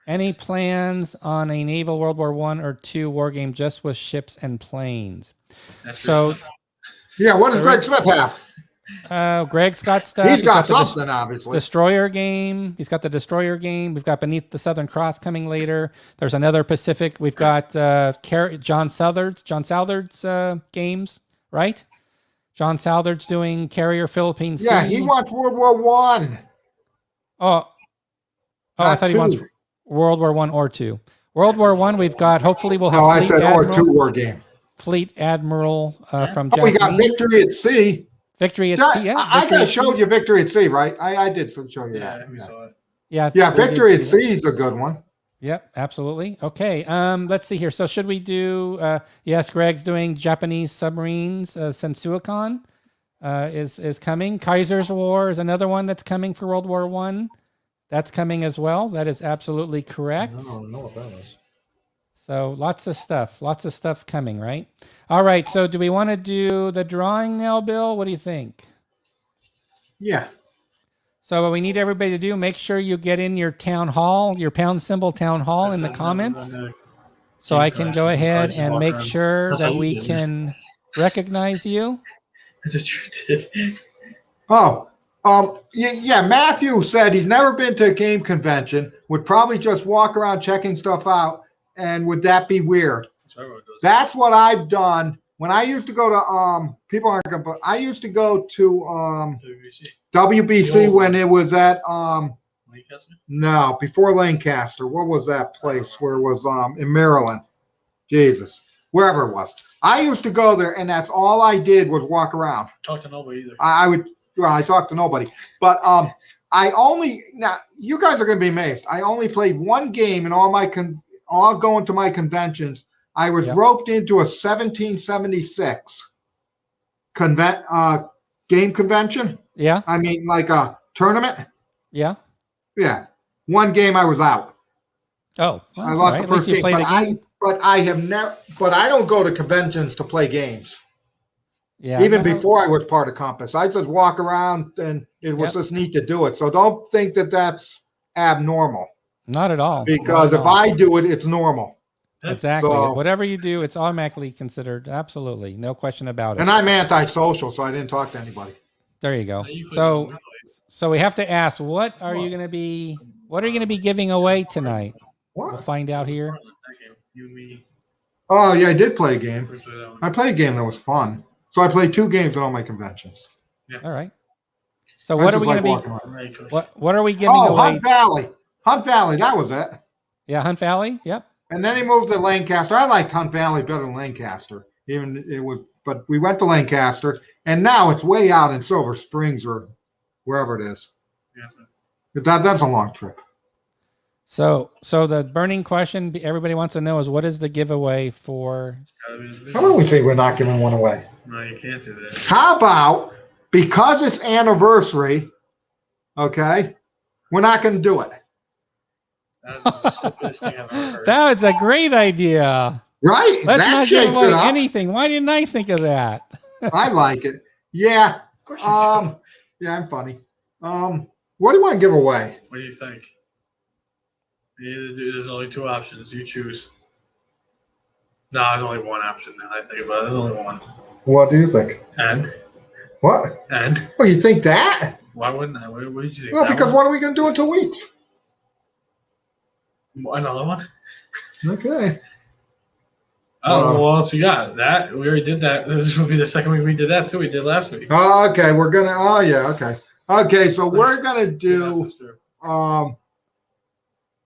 Any plans on a naval World War I or II war game just with ships and planes? That's So yeah. What does Greg Smith have? Greg's got stuff. He's got the something, obviously. Destroyer game. He's got the Destroyer game. We've got Beneath the Southern Cross coming later. There's another Pacific. We've got John Southard's games, right? John Southard's doing Carrier Philippine Sea. Yeah, he wants World War One. I Not thought he two. wants World War I or II. World War I, we've got, hopefully we'll have No, I Fleet said or Admiral, two war game. Fleet Admiral from Oh, we Jack got Mead. Victory at Sea. Victory at Yeah, Sea. Yeah, I Victory got at showed Sea. you Victory at Sea, right? I did show you Yeah, that. we saw it. Yeah, Yeah, we did Victory at see that. Sea is a good one. Yep, absolutely. Okay, let's see here. So should we do, yes, Greg's doing Japanese submarines. Sensuikon is coming. Kaiser's War is another one that's coming for World War I. That's coming as well. That is absolutely correct. I don't know what that is. So lots of stuff coming, right? All right, so do we want to do the drawing now, Bill? What do you think? Yeah. So what we need everybody to do, make sure you get in your town hall, your pound symbol town hall in the comments. So I can go ahead and make sure That's how that you we did it. can recognize you. That's what you did. Oh, yeah. Matthew said he's never been to a game convention. Would probably just walk around checking stuff out. And would that be weird? That's what everyone does. That's what I've done when I used to go to people aren't gonna, but I used to go to WBC. WBC when it was at Lancaster? No, before Lancaster. What was that place where it was in Maryland? Jesus, wherever it was. I used to go there, and that's all I did was walk around. Talk to nobody either. I would. Well, I talked to nobody, but I only now. You guys are going to be amazed. I only played one game in all my all going to my conventions. I was roped into a 1776 game convention. Yeah. I mean, like a tournament. Yeah. Yeah. One game I was out. Oh, well, I that's lost all right. the At first least you game. played a game. But I have never. But I don't go to conventions to play games. Yeah. Even before I was part of Compass, I just walk around, and it was just neat to do it. So don't think that that's abnormal. Not at all. Because if I do it, it's normal. Exactly. So, Whatever you do, it's automatically considered. Absolutely. No question about it. and I'm antisocial, so I didn't talk to anybody. There you go. So we have to ask, what are you going to be giving away tonight? What? We'll find out here. You, me. Oh, yeah, I did play a game. I played a game that was fun. So I played 2 games at all my conventions. Yeah. All right. So what are we going to be? What are we giving away? Hunt Valley. Hunt Valley. That was it. Yeah, Hunt Valley. Yep. And then he moved to Lancaster. I liked Hunt Valley better than Lancaster. But we went to Lancaster, and now it's way out in Silver Springs or wherever it is. Yeah. That's a long trip. So the burning question everybody wants to know is, what is the giveaway for? How about we say we're not giving one away? No, you can't do that. How about, because it's anniversary, okay, we're not going to do it. That was a great idea. Right? Let's not give away anything. Why didn't I think of that? I like it. Yeah. Yeah, I'm funny. What do you want to give away? What do you think? There's only 2 options. You choose. No, there's only one option now I think about it. There's only one. What do you think? And? What? And? Oh, you think that? Why wouldn't I? What did you think? Well, because what are we going to do in 2 weeks? Another one? Okay. Oh, what else you got? That? We already did that. This will be the second week we did that, too. We did last week. Oh, okay. We're going to, oh, yeah, okay. Okay, so we're going to do,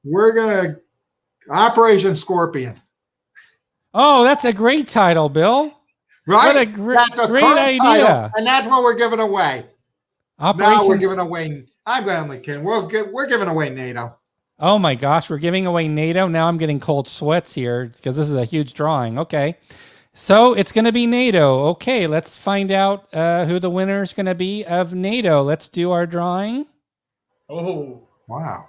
we're going to, Operation Scorpion. Oh, that's a great title, Bill. Right? What a great idea. Title, and that's what we're giving away. Now we're giving away, I'm only kidding. We're giving away NATO. Oh my gosh, we're giving away NATO. Now I'm getting cold sweats here because this is a huge drawing. Okay. So it's going to be NATO. Okay, let's find out who the winner is going to be of NATO. Let's do our drawing. Oh. Wow.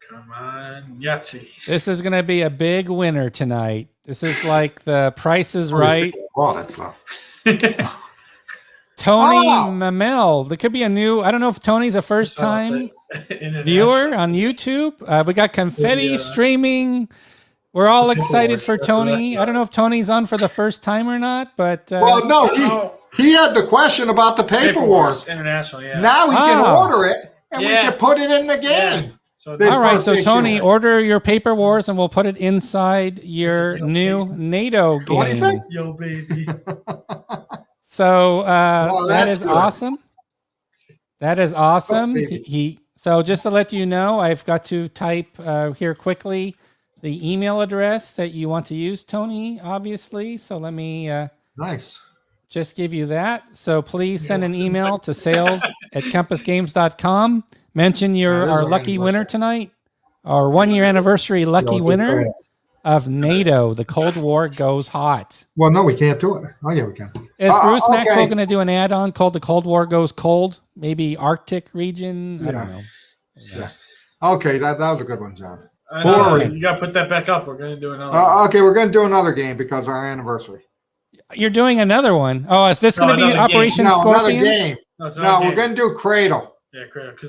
Come on, Yahtzee. This is going to be a big winner tonight. This is like the Price is Right. Oh, that's not. Tony Mamel. There could be a new, I don't know if Tony's a first time viewer on YouTube. We got confetti streaming. We're all excited for Tony. I don't know if Tony's on for the first time or not, but well, no, he had the question about the Paper Wars International. Yeah. Now he can order it, and we can put it in the game. Yeah. So all right, so Tony, order your Paper Wars, and we'll put it inside your new NATO game. What do you think? Yo, baby. So that is awesome. That is awesome. So just to let you know, I've got to type here quickly the email address that you want to use, Tony, obviously. So let me just give you that. So please send an email to sales@compassgames.com. Mention you're our lucky winner tonight, our 1-year anniversary lucky winner of NATO. The Cold War goes hot. Well, no, we can't do it. Oh, yeah, we can. Is Bruce Maxwell going to do an add-on called The Cold War Goes Cold? Maybe Arctic region? I don't know. Yeah. Okay, that was a good one, John. You got to put that back up. We're going to do another one. Okay, we're going to do another game because of our anniversary. You're doing another one. Oh, is this going to be Operation Scorpion? Another game. No, we're going to do Cradle. Yeah,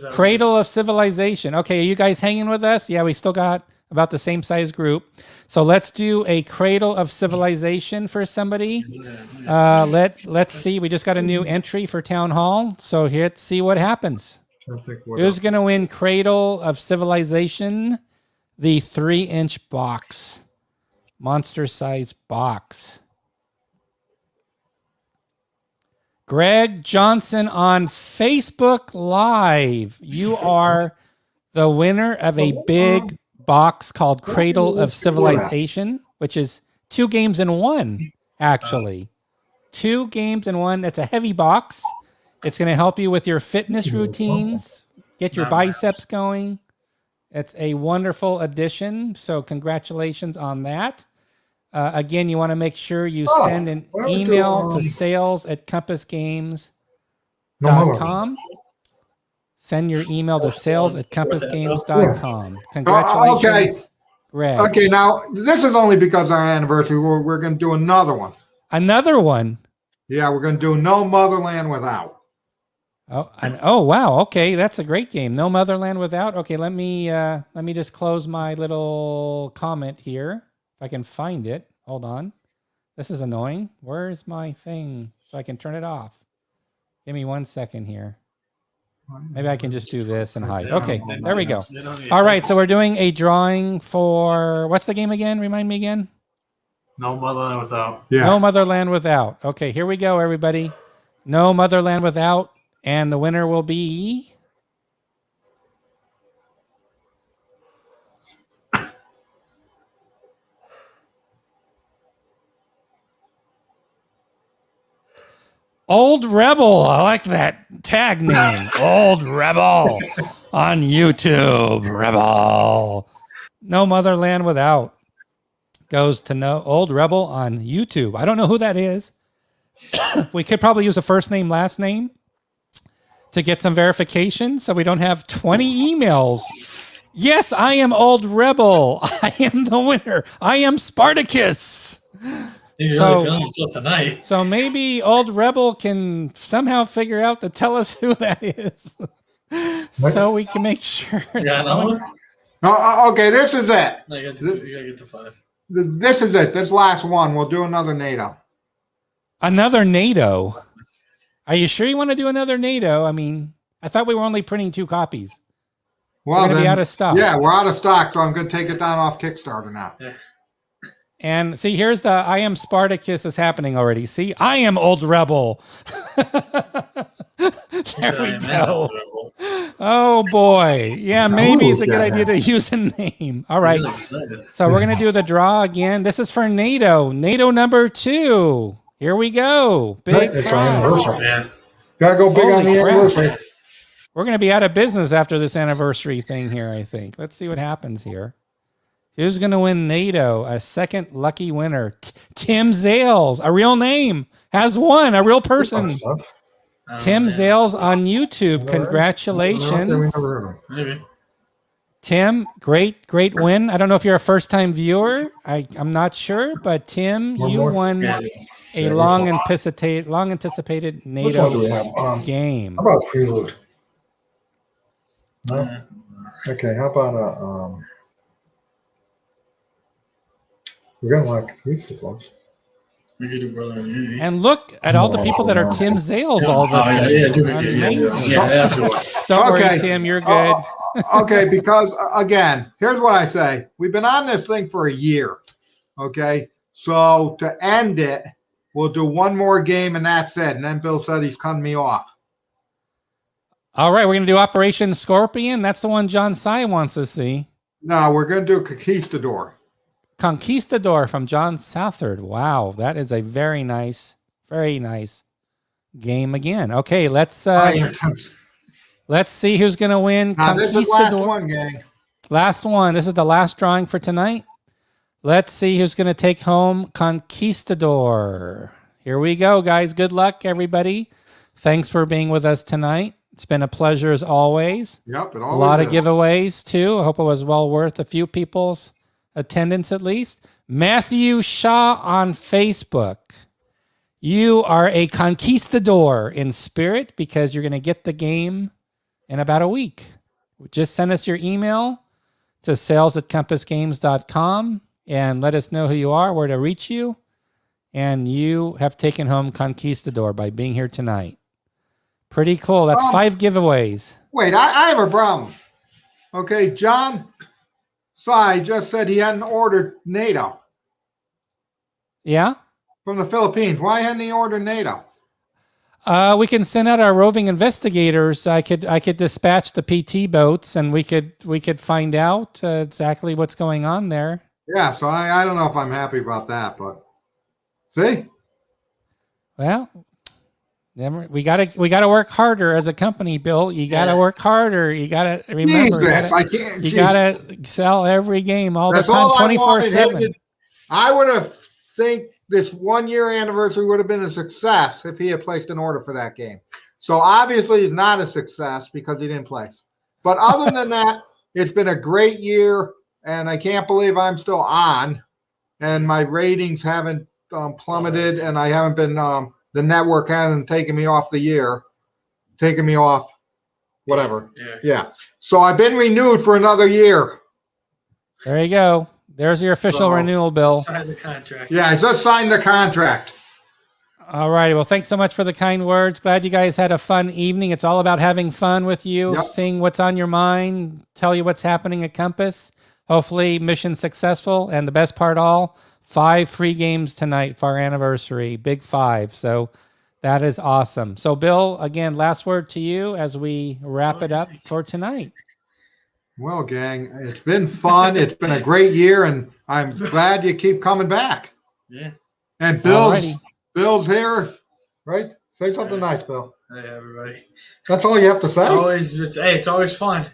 Cradle of Civilization. Okay, are you guys hanging with us? Yeah, we still got about the same size group. So let's do a Cradle of Civilization for somebody. Let's see. We just got a new entry for Town Hall. So here, let's see what happens. Who's going to win Cradle of Civilization? The 3-inch box. Monster size box. Greg Johnson on Facebook Live. You are the winner of a big box called Cradle of Civilization, which is 2 games in 1, actually. 2 games in 1. That's a heavy box. It's going to help you with your fitness routines, get your biceps going. It's a wonderful addition. So congratulations on that. Again, you want to make sure you send an email to sales@compassgames.com. Send your email to sales@compassgames.com. Congratulations, Greg. Okay, now this is only because our anniversary. We're going to do another one. Another one. Yeah, we're going to do No Motherland Without. Oh, wow. Okay, that's a great game. No Motherland Without. Okay, let me just close my little comment here. If I can find it. Hold on. This is annoying. Where's my thing so I can turn it off? Give me 1 second here. Maybe I can just do this and hide. Okay, there we go. All right, so we're doing a drawing for, what's the game again? Remind me again. No Motherland Without. Yeah. No Motherland Without. Okay, here we go, everybody. No Motherland Without, and the winner will be... Old Rebel. I like that tag name. Old Rebel on YouTube. Rebel. No Motherland Without goes to No Old Rebel on YouTube. I don't know who that is. We could probably use a first name, last name to get some verification so we don't have 20 emails. Yes, I am Old Rebel. I am the winner. I am Spartacus. You're really feeling yourself tonight. So maybe Old Rebel can somehow figure out to tell us who that is, so we can make sure. Yeah, okay, this is it. No, you gotta get to 5. This is it. This last one. We'll do another NATO. Another NATO. Are you sure you want to do another NATO? I mean, I thought we were only printing 2 copies. Well, we're going to be out of stock. Yeah, we're out of stock, so I'm going to take it down off Kickstarter now. Yeah. And see, here's the I am Spartacus is happening already. See, I am Old Rebel. There we go. Oh, boy. Yeah, maybe it's a good idea to use a name. All right. So we're going to do the draw again. This is for NATO. NATO number 2. Here we go. Big It's our anniversary. Yeah. Gotta go big on the anniversary. We're going to be out of business after this anniversary thing here, I think. Let's see what happens here. Who's going to win NATO? A second lucky winner. Tim Zales, a real name, has won. A real person. Tim Zales on YouTube. Congratulations. Maybe. Tim, great win. I don't know if you're a first-time viewer. I'm not sure, but Tim, you won a long anticipated NATO game. How about Prelude? No? Okay, how about a... We're gonna like these two ones. And look at all the people that are Tim Zales all this. Don't worry, Tim, you're good. Okay, because again, here's what I say. We've been on this thing for a year. Okay, so to end it, we'll do one more game and that's it. And then Bill said he's cutting me off. All right, we're gonna do Operation Scorpion. That's the one John Sy wants to see. No, we're gonna do Conquistador. Conquistador from John Southard. Wow, that is a very nice game again. Okay, let's see who's gonna win. This is last one, gang. Last one. This is the last drawing for tonight. Let's see who's gonna take home Conquistador. Here we go, guys. Good luck, everybody. Thanks for being with us tonight. It's been a pleasure as always. Yep, it A always lot of is. giveaways too. I hope it was well worth a few people's attendance at least. Matthew Shaw on Facebook. You are a conquistador in spirit because you're going to get the game in about a week. Just send us your email to sales@compassgames.com and let us know who you are, where to reach you. And you have taken home Conquistador by being here tonight. Pretty cool. That's 5 giveaways. Wait, I have a problem. Okay, John Sy just said he hadn't ordered NATO Yeah? from the Philippines. Why hadn't he ordered NATO? We can send out our roving investigators. I could dispatch the PT boats, and we could find out exactly what's going on there. Yeah, so I don't know if I'm happy about that, but see? Well, we gotta work harder as a company, Bill. You gotta work harder. You gotta remember. Jesus, I can't. You geez. gotta sell every game all That's the time, all I wanted. 24/7. I would have think this 1 year anniversary would have been a success if he had placed an order for that game. So obviously it's not a success because he didn't place. But other than that, it's been a great year, and I can't believe I'm still on, and my ratings haven't plummeted, and I haven't been the network hasn't taken me off the year, taken me off whatever. Yeah. So I've been renewed for another year. There you go. There's your official renewal, Bill. Sign the contract. Yeah, I just signed the contract. All righty. Well, thanks so much for the kind words. Glad you guys had a fun evening. It's all about having fun with you, seeing what's on your mind, tell you what's happening at Compass. Hopefully mission successful. And the best part all, 5 free games tonight for our anniversary. Big 5. So that is awesome. So Bill, again, last word to you as we wrap it up for tonight. Well, gang, it's been fun. It's been a great year, and I'm glad you keep coming back. Yeah. And Bill's here, right? Say something nice, Bill. Hey, everybody. That's all you have to say. It's always fun.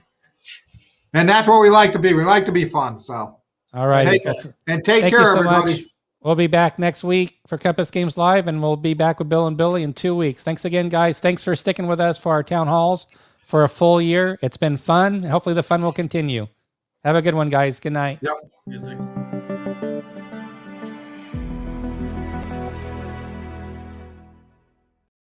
And that's what we like to be. We like to be fun. So, all right. And take care, everybody. Much. We'll be back next week for Compass Games Live, and we'll be back with Bill and Billy in 2 weeks. Thanks again, guys. Thanks for sticking with us for our town halls for a full year. It's been fun. Hopefully the fun will continue. Have a good one, guys. Good night. Yep. Good night.